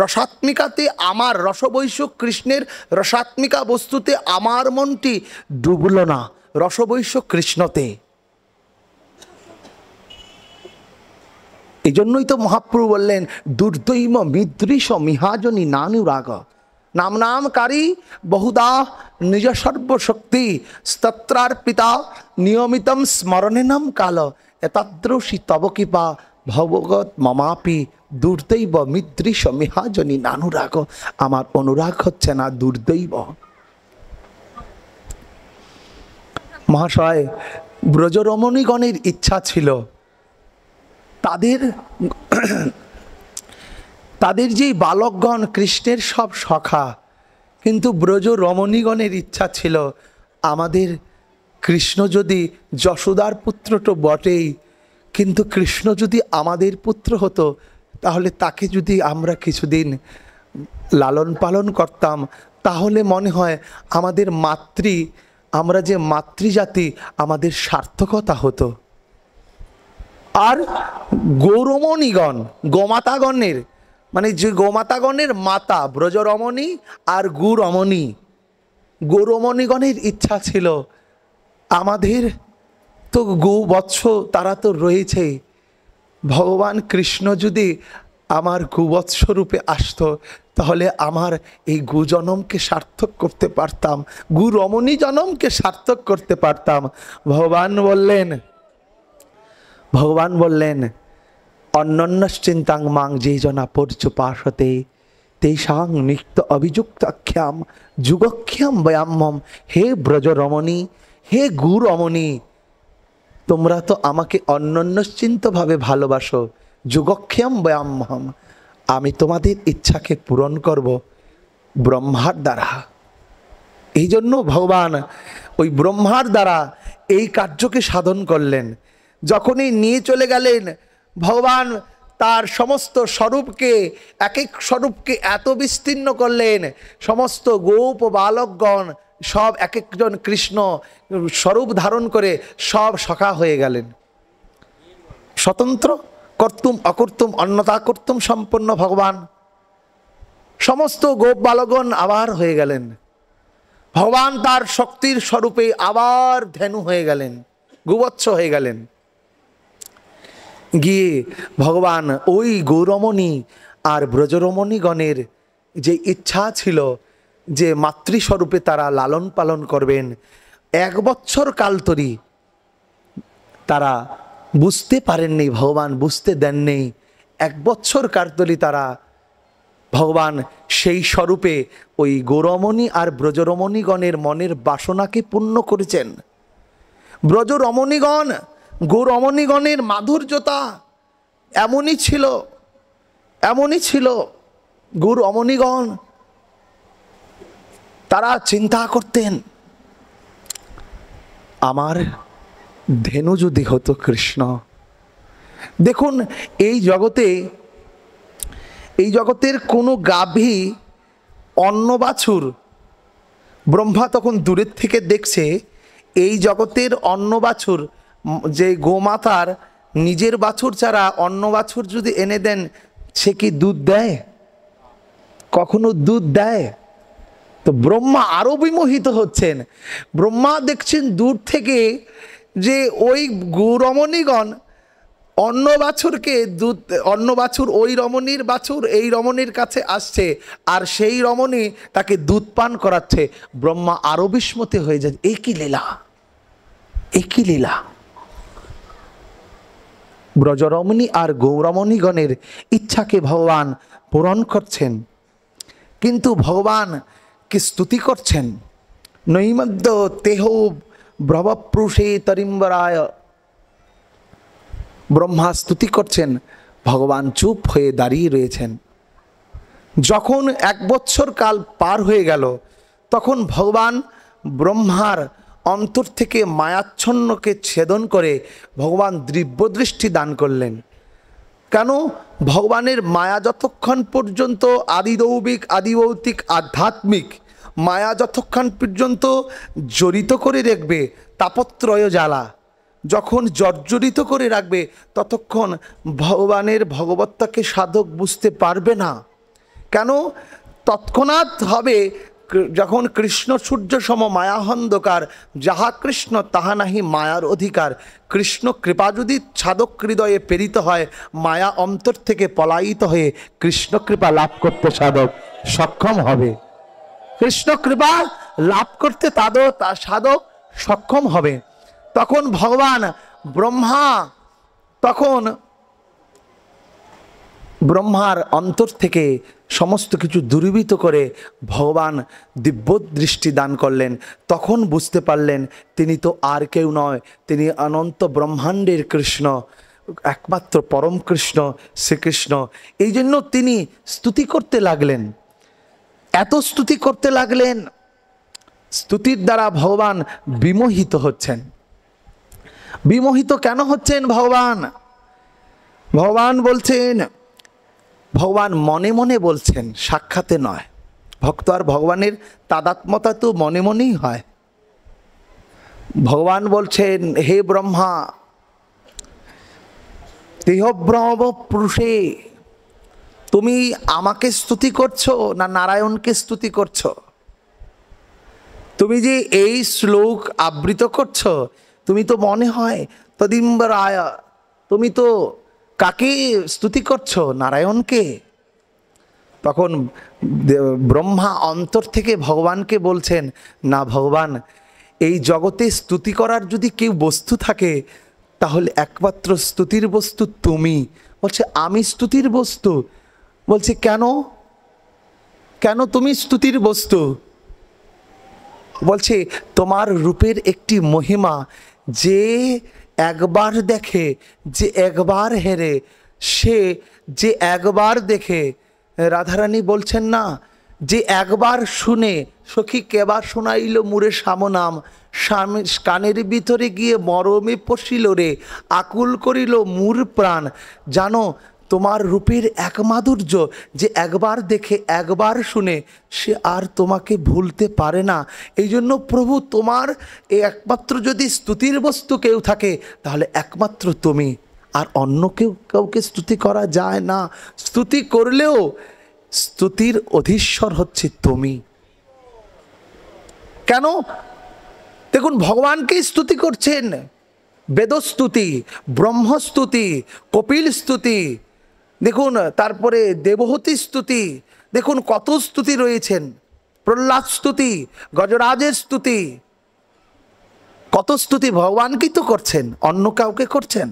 রসাত্মিকাতে, আমার রসবৈশ্য কৃষ্ণের রসাত্মিকা বস্তুতে আমার মনটি ডুবল না, রসবৈশ্য কৃষ্ণতে। এই জন্যই তো মহাপ্রভু বললেন, দুর্দৈব মিদৃশ মিহাজনী নানুরাগ, নাম নামকারী বহুদা নিজ সর্বশক্তি স্তত্রার পিতা নিয়মিতম স্মরণেনম কাল এতাদৃশী তব কৃপা ভগবত মমাপি দুর্দৈব মিদৃশ মিহাজনী নানুরাগ। আমার অনুরাগ হচ্ছে না, দুর্দৈব। মহাশয় ব্রজরমণীগণের ইচ্ছা ছিল, তাদের যে বালকগণ কৃষ্ণের সব সখা, কিন্তু ব্রজ রমণীগণের ইচ্ছা ছিল আমাদের কৃষ্ণ যদি যশোদার পুত্র তো বটেই, কিন্তু কৃষ্ণ যদি আমাদের পুত্র হতো তাহলে তাকে যদি আমরা কিছুদিন লালন পালন করতাম, তাহলে মনে হয় আমাদের আমরা যে মাতৃজাতি, আমাদের সার্থকতা হতো। আর গৌরমণিগণ, গোমাতাগণের মানে যে গোমাতাগণের মাতা ব্রজরমণী আর গুরমণী, গৌরমণিগণের ইচ্ছা ছিল আমাদের তো গোবৎস তারা তো রয়েছেই, ভগবান কৃষ্ণ যদি আমার গোবৎস রূপে আসতো তাহলে আমার এই গুজনমকে সার্থক করতে পারতাম, গুরমণী জনমকে সার্থক করতে পারতাম। ভগবান বললেন অন্যন্যশ্চিন্তাং মাং যে জনা পর্যুপাসতে তেষাং নিত্য অভিযুক্তাখ্যাম যুগক্ষাম বয়াম্যম। হে ব্রজরমণী, হে গুরমণী, তোমরা তো আমাকে অন্যন্যশ্চিন্তভাবে ভালোবাসো, যুগক্ষাম বয়াম্যম, আমি তোমাদের ইচ্ছাকে পূরণ করব ব্রহ্মার দ্বারা। এই জন্য ভগবান ওই ব্রহ্মার দ্বারা এই কার্যকে সাধন করলেন। যখনই নিয়ে চলে গেলেন ভগবান তার সমস্ত স্বরূপকে, এক এক স্বরূপকে এত বিস্তীর্ণ করলেন, সমস্ত গোপ বালকগণ সব এক একজন কৃষ্ণ স্বরূপ ধারণ করে সব সখা হয়ে গেলেন, স্বতন্ত্র, কর্তুম অকর্তুম অন্যতা কর্তুম সম্পন্ন ভগবান। সমস্ত গোপ বালকগণ আবার হয়ে গেলেন, ভগবান তার শক্তির স্বরূপে আবার ধেনু হয়ে গেলেন, গোবৎস হয়ে গেলেন। গিয়ে ভগবান ওই গৌরমণি আর ব্রজরমণীগণের যে ইচ্ছা ছিল যে মাতৃস্বরূপে তারা লালন পালন করবেন, 1 বছর কাল তরি তারা বুঝতে পারেননি, ভগবান বুঝতে দেননি। 1 বছর কাল তরি তারা ভগবান সেই স্বরূপে ওই গৌরমণি আর ব্রজরমণীগণের মনের বাসনাকে পূর্ণ করেছেন। ব্রজরমণীগণ, গৌরমণীগণের মাধুর্যতা এমনই ছিল। গৌরমণীগণ তারা চিন্তা করতেন, আমার ধেনু যদি হতো কৃষ্ণ, দেখুন এই জগতের কোনো গাভী অন্য বাছুর, ব্রহ্মা তখন দূরের থেকে দেখছে এই জগতের অন্য বাছুর, যে গোমাতার নিজের বাছুর ছাড়া অন্য বাছুর যদি এনে দেন সে কি দুধ দেয়? কখনো দুধ দেয়? তো ব্রহ্মা আরো বিমোহিত হচ্ছেন। ব্রহ্মা দেখছেন দূর থেকে যে ওই গৌরমণীগণ অন্য বাছুরকে দুধ, অন্য বাছুর ওই রমণীর বাছুর এই রমণীর কাছে আসছে আর সেই রমণী তাকে দুধ পান করাচ্ছে। ব্রহ্মা আরো বিস্মৃত হয়ে যায়, এই কি লীলা, এই কি লীলা। ব্রজরমণী আর গৌরমণীগণের ইচ্ছাকে ভগবান পূরণ করছেন, কিন্তু ভগবান কি স্তুতি করছেন। নৈমদ্য তেহ ব্রহ্মপুরুষে তরিম্বরায়, ব্রহ্মা স্তুতি করছেন, ভগবান চুপ হয়ে দাঁড়িয়ে রয়েছেন। যখন 1 বৎসর কাল পার হয়ে গেল তখন ভগবান ব্রহ্মার অন্তর থেকে মায়াচ্ছন্নকে ছেদন করে ভগবান দিব্য দৃষ্টি দান করলেন। কেন? ভগবানের মায়া যতক্ষণ পর্যন্ত আদিদৌবিক আদিভৌতিক আধ্যাত্মিক মায়া যতক্ষণ পর্যন্ত জড়িত করে রাখবে, তাপত্রয় জ্বালা যখন জর্জরিত করে রাখবে ততক্ষণ ভগবানের ভগবত্তাকে সাধক বুঝতে পারবে না। কেন? তৎক্ষণাৎ হবে যখন কৃষ্ণ সূর্য সম মায়াহন্ধকার, যাহা কৃষ্ণ তাহা নাহি মায়ার অধিকার। কৃষ্ণ কৃপা যদি সাধক হৃদয়ে প্রেরিত হয়, মায়া অন্তর থেকে পলায়িত হয়ে কৃষ্ণ কৃপা লাভ করতে সাধক সক্ষম হবে। কৃষ্ণ কৃপা লাভ করতে সাধক সক্ষম হবে। তখন ভগবান ব্রহ্মা, তখন ব্রহ্মার অন্তর থেকে সমস্ত কিছু দূরীভূত করে ভগবান দিব্য দৃষ্টি দান করলেন। তখন বুঝতে পারলেন তিনি তো আর কেউ নয়, তিনি অনন্ত ব্রহ্মাণ্ডের কৃষ্ণ, একমাত্র পরম কৃষ্ণ শ্রীকৃষ্ণ। এই জন্য তিনি স্তুতি করতে লাগলেন, এত স্তুতি করতে লাগলেন, স্তুতির দ্বারা ভগবান বিমোহিত হচ্ছেন। বিমোহিত কেন হচ্ছেন ভগবান? ভগবান বলছেন, ভগবান মনে মনে বলছেন, সাক্ষাতে নয়। ভক্ত আর ভগবানের তাদাত্ম্যতা তো মনে মনেই হয়। ভগবান বলছেন, হে ব্রহ্মা, দেহব্রহ্ম পুরুষে, তুমি আমাকে স্তুতি করছো না নারায়ণকে স্তুতি করছো? তুমি যে এই শ্লোক আবৃত করছো, তুমি তো মনে হয় তদিম্বরায়, তুমি তো কাকে স্তুতি করছো? নারায়ণকে। তখন ব্রহ্মা অন্তর থেকে ভগবানকে বলছেন, না ভগবান, এই জগতে স্তুতি করার যদি কেউ বস্তু থাকে তাহলে একমাত্র স্তুতির বস্তু তুমি। বলছে আমি স্তুতির বস্তু? বলছে কেন, কেন তুমি স্তুতির বস্তু? বলছে তোমার রূপের একটি মহিমা, যে একবার দেখে, যে একবার হেরে, সে যে একবার দেখে। রাধারানী বলছেন না, যে একবার শুনে সখী কেবার শোনাইল মুরে সামনাম, স্বামী কানের ভিতরে গিয়ে মরমে পশিল রে, আকুল করিল মুর প্রাণ। জানো তোমার রূপের এক মাধুর্য, যে একবার দেখে একবার শুনে সে আর তোমাকে ভুলতে পারে না। এই জন্য প্রভু তোমার একমাত্র যদি স্তুতির বস্তু কেউ থাকে তাহলে একমাত্র তুমি, আর অন্য কাউকে স্তুতি করা যায় না। স্তুতি করলেও স্তুতির অধীশ্বর হচ্ছে তুমি। কেন? দেখুন ভগবানকে স্তুতি করছেন, বেদস্তুতি, ব্রহ্মস্তুতি, কপিল স্তুতি, দেখুন তারপরে দেবহূতি স্তুতি, দেখুন কত স্তুতি রয়েছেন, প্রহ্লাদ স্তুতি, গজরাজের স্তুতি, কত স্তুতি ভগবানকেই তো করছেন, অন্য কাউকে করছেন।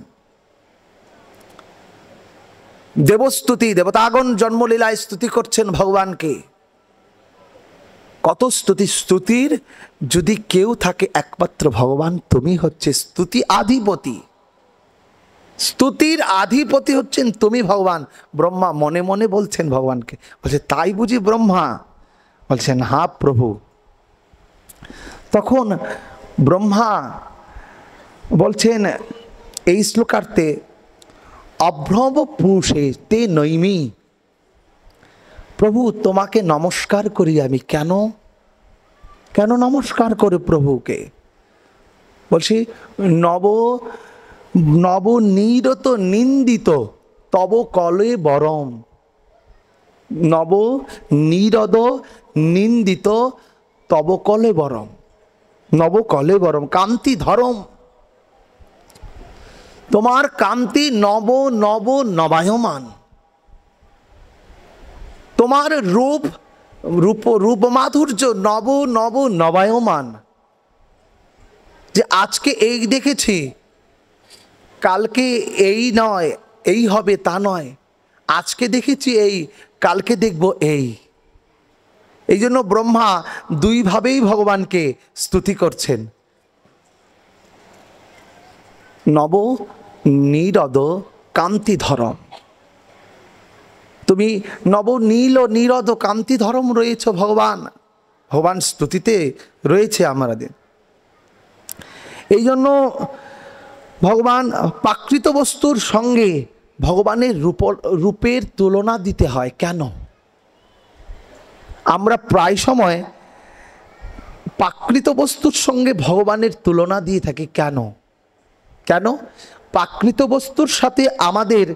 দেবস্তুতি, দেবতাগণ জন্মলীলায় স্তুতি করছেন ভগবানকে। কত স্তুতি। স্তুতির যদি কেউ থাকে একমাত্র ভগবান, তুমি হচ্ছে স্তুতি আধিপতি। স্তুতির আধিপতি হচ্ছেন তুমি ভগবান। ব্রহ্মা মনে মনে বলছেন ভগবানকে, বলছে তাই বুঝি ব্রহ্মা? বলছেন হ্যাঁ প্রভু। তখন ব্রহ্মা বলছেন এই শ্লোকার্থে, অভ্রব পুরুষে তে নৈমি। প্রভু তোমাকে নমস্কার করি আমি। কেন কেন নমস্কার করে প্রভুকে? বলছি নব নবনীরত নিন্দিত তব কলে বরম। নব নীরদ নিন্দিত তব কলে বরম। নব কলে বরম কান্তি ধরম। তোমার কান্তি নব নব নবায়মান। তোমার রূপ রূপ মাধুর্য নব নব নবায়মান। যে আজকে এই দেখেছি, কালকে এই নয়, এই হবে তা নয়। আজকে দেখেছি এই, কালকে দেখব এই। এই জন্য ব্রহ্মা দুইভাবেই ভগবানকে স্তুতি করছেন। নব নীরদ কান্তিধরম। তুমি নব নীল ও নীরদ কান্তিধরম রয়েছ ভগবান। ভগবান স্তুতিতে রয়েছে আমাদের। এই জন্য ভগবান প্রাকৃত বস্তুর সঙ্গে ভগবানের রূপের তুলনা দিতে হয়। কেন? আমরা প্রায় সময় প্রাকৃত বস্তুর সঙ্গে ভগবানের তুলনা দিয়ে থাকি। কেন? কেন? প্রাকৃত বস্তুর সাথে আমাদের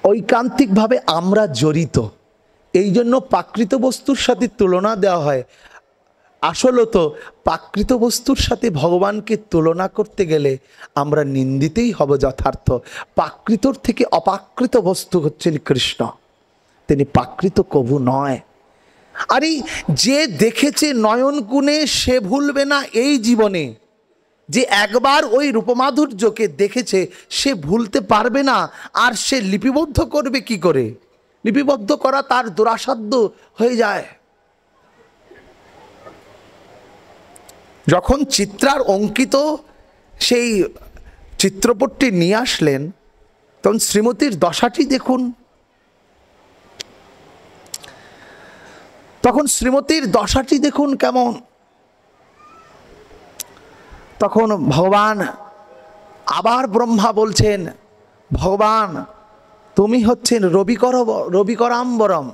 ঐকান্তিকভাবে আমরা জড়িত, এই জন্য প্রাকৃত বস্তুর সাথে তুলনা দেওয়া হয়। আসলত প্রাকৃত বস্তুর সাথে ভগবানকে তুলনা করতে গেলে আমরা নিন্দিতেই হব যথার্থ। প্রাকৃতর থেকে অপ্রাকৃত বস্তু হচ্ছেন কৃষ্ণ, তিনি প্রাকৃত কবু নয়। আরে যে দেখেছে নয়ন গুণে সে ভুলবে না এই জীবনে। যে একবার ওই রূপমাধুর্যকে দেখেছে সে ভুলতে পারবে না। আর সে লিপিবদ্ধ করবে কি করে? লিপিবদ্ধ করা তার দুরাসাধ্য হয়ে যায়। যখন চিত্রার অঙ্কিত সেই চিত্রপটটি নিয়ে আসলেন, তখন শ্রীমতীর দশাটি দেখুন। তখন শ্রীমতীর দশাটি দেখুন কেমন। তখন ভগবান আবার ব্রহ্মা বলছেন, ভগবান তুমি হচ্ছেন রবিকরাম্বরম,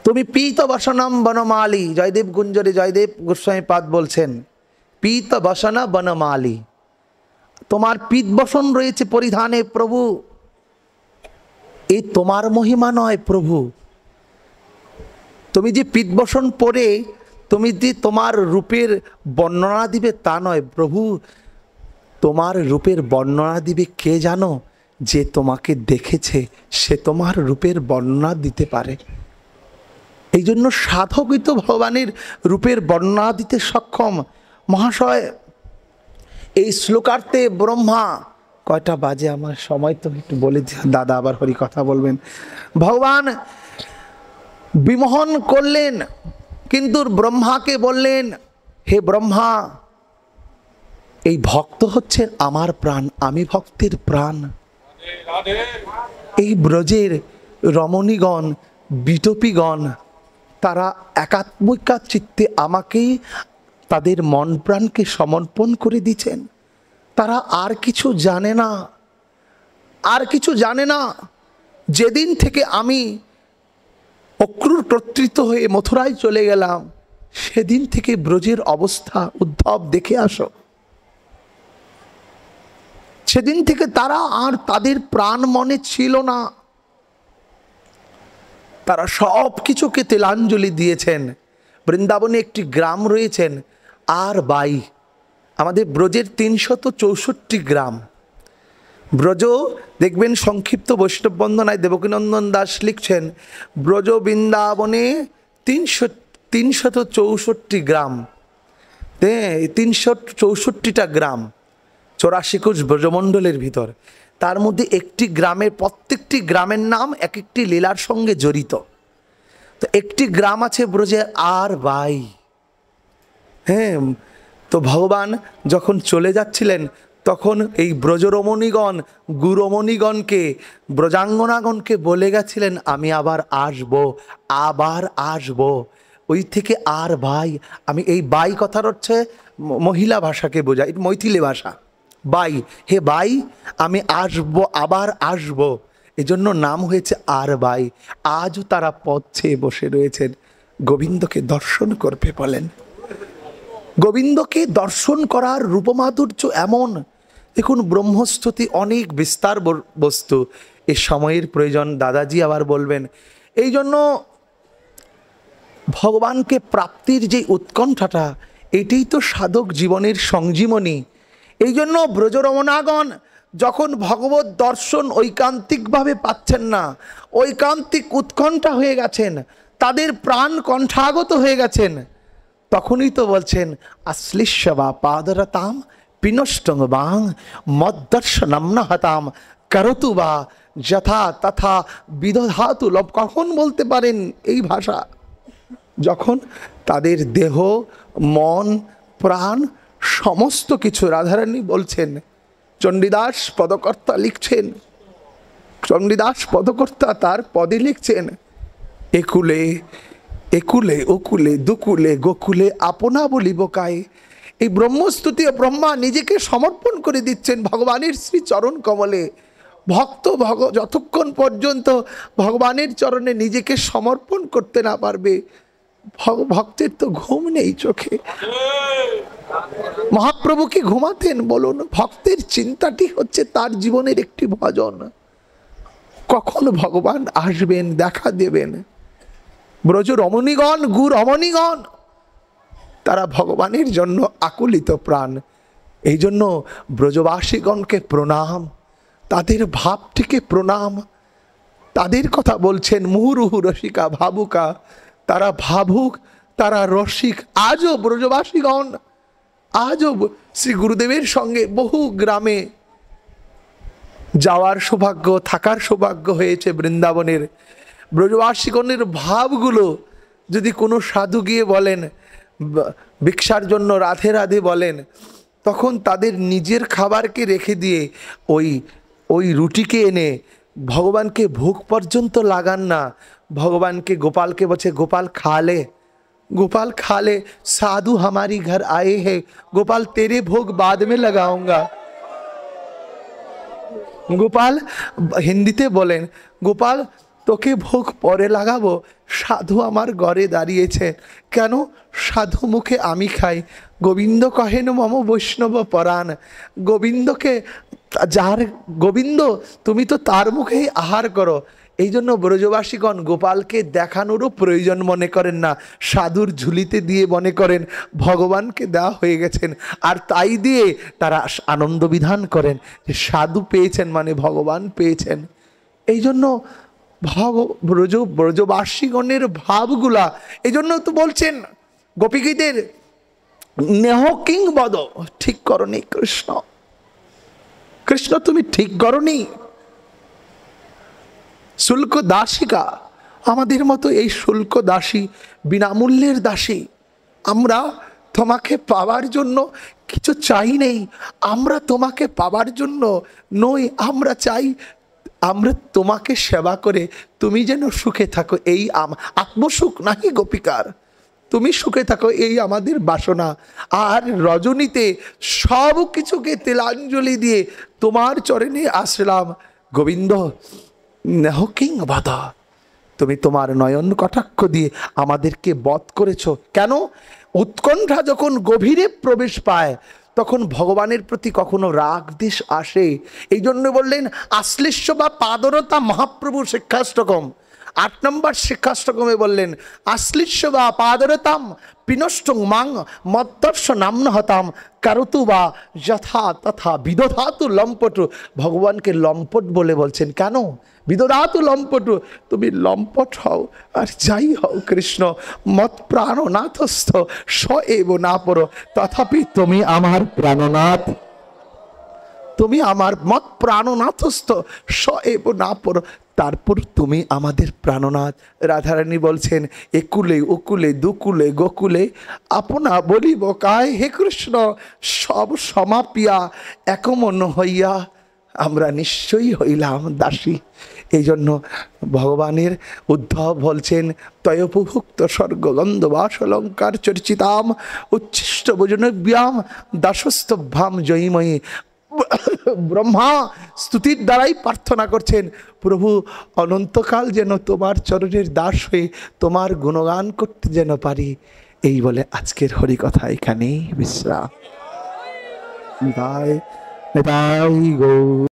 তুমি পীত বসনম বনমালী। জয়দেব গুঞ্জরে জয়দেব গোস্বামী পাদ বলছেন পীত বসনা বনমালী, তোমার পীত বসন রয়েছে পরিধানে প্রভু। এই তোমার মহিমা নয় প্রভু। তুমি যে পীত বসন পরে তুমি যে তোমার রূপের বর্ণনা দিবে তা নয় প্রভু। তোমার রূপের বর্ণনা দিবে কে জানো? যে তোমাকে দেখেছে সে তোমার রূপের বর্ণনা দিতে পারে। এই জন্য সাধকই তো ভগবানের রূপের বর্ণনা দিতে সক্ষম। মহাশয় এই শ্লোকার্থে ব্রহ্মা, কয়টা বাজে আমার সময় তো একটু বলে দাদা আবার হরি কথা বলবেন। ভগবান বিমোহন করলেন, কিন্তু ব্রহ্মাকে বললেন, হে ব্রহ্মা এই ভক্ত হচ্ছে আমার প্রাণ, আমি ভক্তের প্রাণ। এই ব্রজের রমণীগণ বিটপীগণ তারা একাত্মিকা চিত্তে আমাকেই তাদের মন প্রাণকে সমর্পণ করে দিচ্ছেন। তারা আর কিছু জানে না, আর কিছু জানে না। যেদিন থেকে আমি অক্রূর কর্তৃত্ব হয়ে মথুরায় চলে গেলাম, সেদিন থেকে ব্রজের অবস্থা উদ্ধব দেখে আসো। সেদিন থেকে তারা আর তাদের প্রাণ মনে ছিল না। তারা সব কিছুকে তিলাঞ্জলি দিয়েছেন। বৃন্দাবনে একটি গ্রাম রয়েছেন আর বাই, আমাদের ব্রজের ৩৬৪ গ্রাম। ব্রজ দেখবেন সংক্ষিপ্ত বৈষ্ণব বন্দনায় দেবকীনন্দন দাস লিখছেন, ব্রজ বৃন্দাবনে ৩৬৪ গ্রাম, ৩৬৪টা গ্রাম ৮৪ কোষ ব্রজমণ্ডলের ভিতর। তার মধ্যে একটি গ্রামের, প্রত্যেকটি গ্রামের নাম এক একটি লীলার সঙ্গে জড়িত। তো একটি গ্রাম আছে ব্রজে আর বাই। হ্যাঁ, তো ভগবান যখন চলে যাচ্ছিলেন তখন এই ব্রজরমণীগণ গুরমণীগণকে ব্রজাঙ্গনাগণকে বলে গেছিলেন আমি আবার আসবো, আবার আসবো। ওই থেকে আর ভাই, আমি এই বাই কথার হচ্ছে মহিলা ভাষাকে বোঝায়, মৈথিলি ভাষা। বাই, হে বাই আমি আসবো, আবার আসবো। এজন্য নাম হয়েছে আর বাই। আজও তারা পথ চেয়ে বসে রয়েছেন, গোবিন্দকে দর্শন করবে বলেন। গোবিন্দকে দর্শন করার রূপমাধুর্য এমন। দেখুন, ব্রহ্মস্তুতি অনেক বিস্তার বস্তু, এ সময়ের প্রয়োজন, দাদাজি আবার বলবেন। এই জন্য ভগবানকে প্রাপ্তির যে উৎকণ্ঠাটা, এটাই তো সাধক জীবনের সংজীবনী। এই জন্য ব্রজরমণাগণ যখন ভগবত দর্শন ঐকান্তিকভাবে পাচ্ছেন না, ঐকান্তিক উৎকণ্ঠা হয়ে গেছেন, তাদের প্রাণ কণ্ঠাগত হয়ে গেছেন, তখনই তো বলছেন আশ্লিষ্যবা পাদরতাম পিনষ্টং বাং মদ্দর্শনম ন হতাম করতু বা যথা তথা বিদধাতু লব। কখন বলতে পারেন এই ভাষা? যখন তাদের দেহ, মন, প্রাণ সমস্ত কিছু, রাধারানী বলছেন, চণ্ডীদাস পদকর্তা লিখছেন, চণ্ডীদাস পদকর্তা তার পদে লিখছেন, একুলে একুলে ওকুলে দুকুলে গোকুলে আপনা বলিব কায়ে। এই ব্রহ্মস্তুতি ব্রহ্মা নিজেকে সমর্পণ করে দিচ্ছেন ভগবানের শ্রী চরণ কমলে। ভক্ত যতক্ষণ পর্যন্ত ভগবানের চরণে নিজেকে সমর্পণ করতে না পারবে, ভক্তের তো ঘুম নেই চোখে। মহাপ্রভু কি ঘুমাতেন বলুন? ভক্তের চিন্তাটি হচ্ছে তার জীবনের একটি ভজন, কখন ভগবান আসবেন, দেখা দেবেন। ব্রজ রমণীগণ, গু রমণীগণ, তারা ভগবানের জন্য আকুলিত প্রাণ। এই জন্য ব্রজবাসীগণকে প্রণাম, তাদের ভাবটিকে প্রণাম। তাদের কথা বলছেন, মুহুরুহু রসিকা ভাবুকা, তারা ভাবুক, তারা রসিক। আজও ব্রজবাসীগণ, আজও শ্রী গুরুদেবের সঙ্গে বহু গ্রামে যাওয়ার সৌভাগ্য, থাকার সৌভাগ্য হয়েছে বৃন্দাবনের। ব্রজবাসীগণের ভাবগুলো যদি কোনো সাধু গিয়ে বলেন, ভিক্ষার জন্য রাধে রাধে বলেন, তখন তাদের নিজের খাবারকে রেখে দিয়ে ওই রুটিকে এনে ভগবানকে ভোগ পর্যন্ত লাগান না। ভগবানকে, গোপালকে বলছে, গোপাল खा ले, गोपाल खा ले, साधु हमारी घर आए हैं, गोपाल तेरे भोग बाद में लगाऊंगा। গোপাল হিন্দিতে বলেন, গোপাল তোকে ভোগ পরে লাগাবো, সাধু আমার ঘরে দাঁড়িয়েছে, কেন? সাধু মুখে আমি খাই। গোবিন্দ কহেন মম বৈষ্ণব পরাণ। গোবিন্দকে, যার গোবিন্দ, তুমি তো তার মুখেই আহার করো। এই জন্য ব্রজবাসীগণ গোপালকে দেখানোরও প্রয়োজন মনে করেন না, সাধুর ঝুলিতে দিয়ে মনে করেন ভগবানকে দেওয়া হয়ে গেছেন, আর তাই দিয়ে তারা আনন্দ বিধান করেন যে সাধু পেয়েছেন মানে ভগবান পেয়েছেন। এই জন্য ব্রজবাসীগণের ভাবগুলা, এই জন্য তো বলছেন গোপীগীদের, নেহ কিং বদ, ঠিক করনি কৃষ্ণ, কৃষ্ণ তুমি ঠিক করনি। শুল্ক দাসিকা, আমাদের মতো এই শুল্ক দাসী, বিনামূল্যের দাসী, আমরা তোমাকে পাওয়ার জন্য কিছু চাই নেই, আমরা তোমাকে পাওয়ার জন্য নই, আমরা চাই আমরা তোমাকে সেবা করে তুমি যেন সুখে থাকো। এই আত্মসুখ নাকি গোপিকার, তুমি সুখে থাকো, এই আমাদের বাসনা। আর রজনীতে সব কিছুকে তেলাঞ্জলি দিয়ে তোমার চরণে আসলাম। গোবিন্দ নেহ কিং বাধা, তুমি তোমার নয়ন কটাক্ষ দিয়ে আমাদেরকে বধ করেছ। কেন? উৎকণ্ঠা যখন গভীরে প্রবেশ পায়, তখন ভগবানের প্রতি কখনো রাগ দেশ আসে। এই জন্য বললেন আশ্লিষ্য বা পাদরতা মহাপ্রভুর শিক্ষাষ্টকম। 8 নম্বর শিক্ষাষ্টকমে বললেন আশ্লিষ্য বা পাদরতাম পিনষ্টং মাং মদ্দর্শ নাম্ন হতাম কারতু বা যথা তথা বিদধাতু লম্পটু। ভগবানকে লম্পট বলে বলছেন, কেন? বিদধাতু লম্পটু, তুমি লম্পট হও আর যাই হও কৃষ্ণ, মত প্রাণনাথস্থ স এব না পড়ো, তথাপি তুমি আমার প্রাণনাথ, তুমি আমার মত প্রাণনাথস্থ স এব না পড়ো, তারপর তুমি আমাদের প্রাণনাথ। রাধারানী বলছেন একুলে ওকুলে দুকুলে গোকুলে আপনা বলিব কায়। হে কৃষ্ণ, সব সমাপিয়া একমন হইয়া আমরা নিশ্চয়ই হইলাম দাসী। এই জন্য ভগবানের উদ্ধব বলছেন তয়োপভুক্ত স্বর্গগন্ধ বাসলঙ্কার চর্চিতাম উচ্ছিষ্ট ভোজনব্যাম দাসস্তভ্যাম জয়ীময়ী ব্রহ্মা স্তুতির দ্বারাই প্রার্থনা করছেন, প্রভু অনন্তকাল যেন তোমার চরণের দাস হয়ে তোমার গুণগান করতে যেন পারি। এই বলে আজকের হরিকথা এখানেই বিশ্রাম। নিতাই নিতাই গৌর।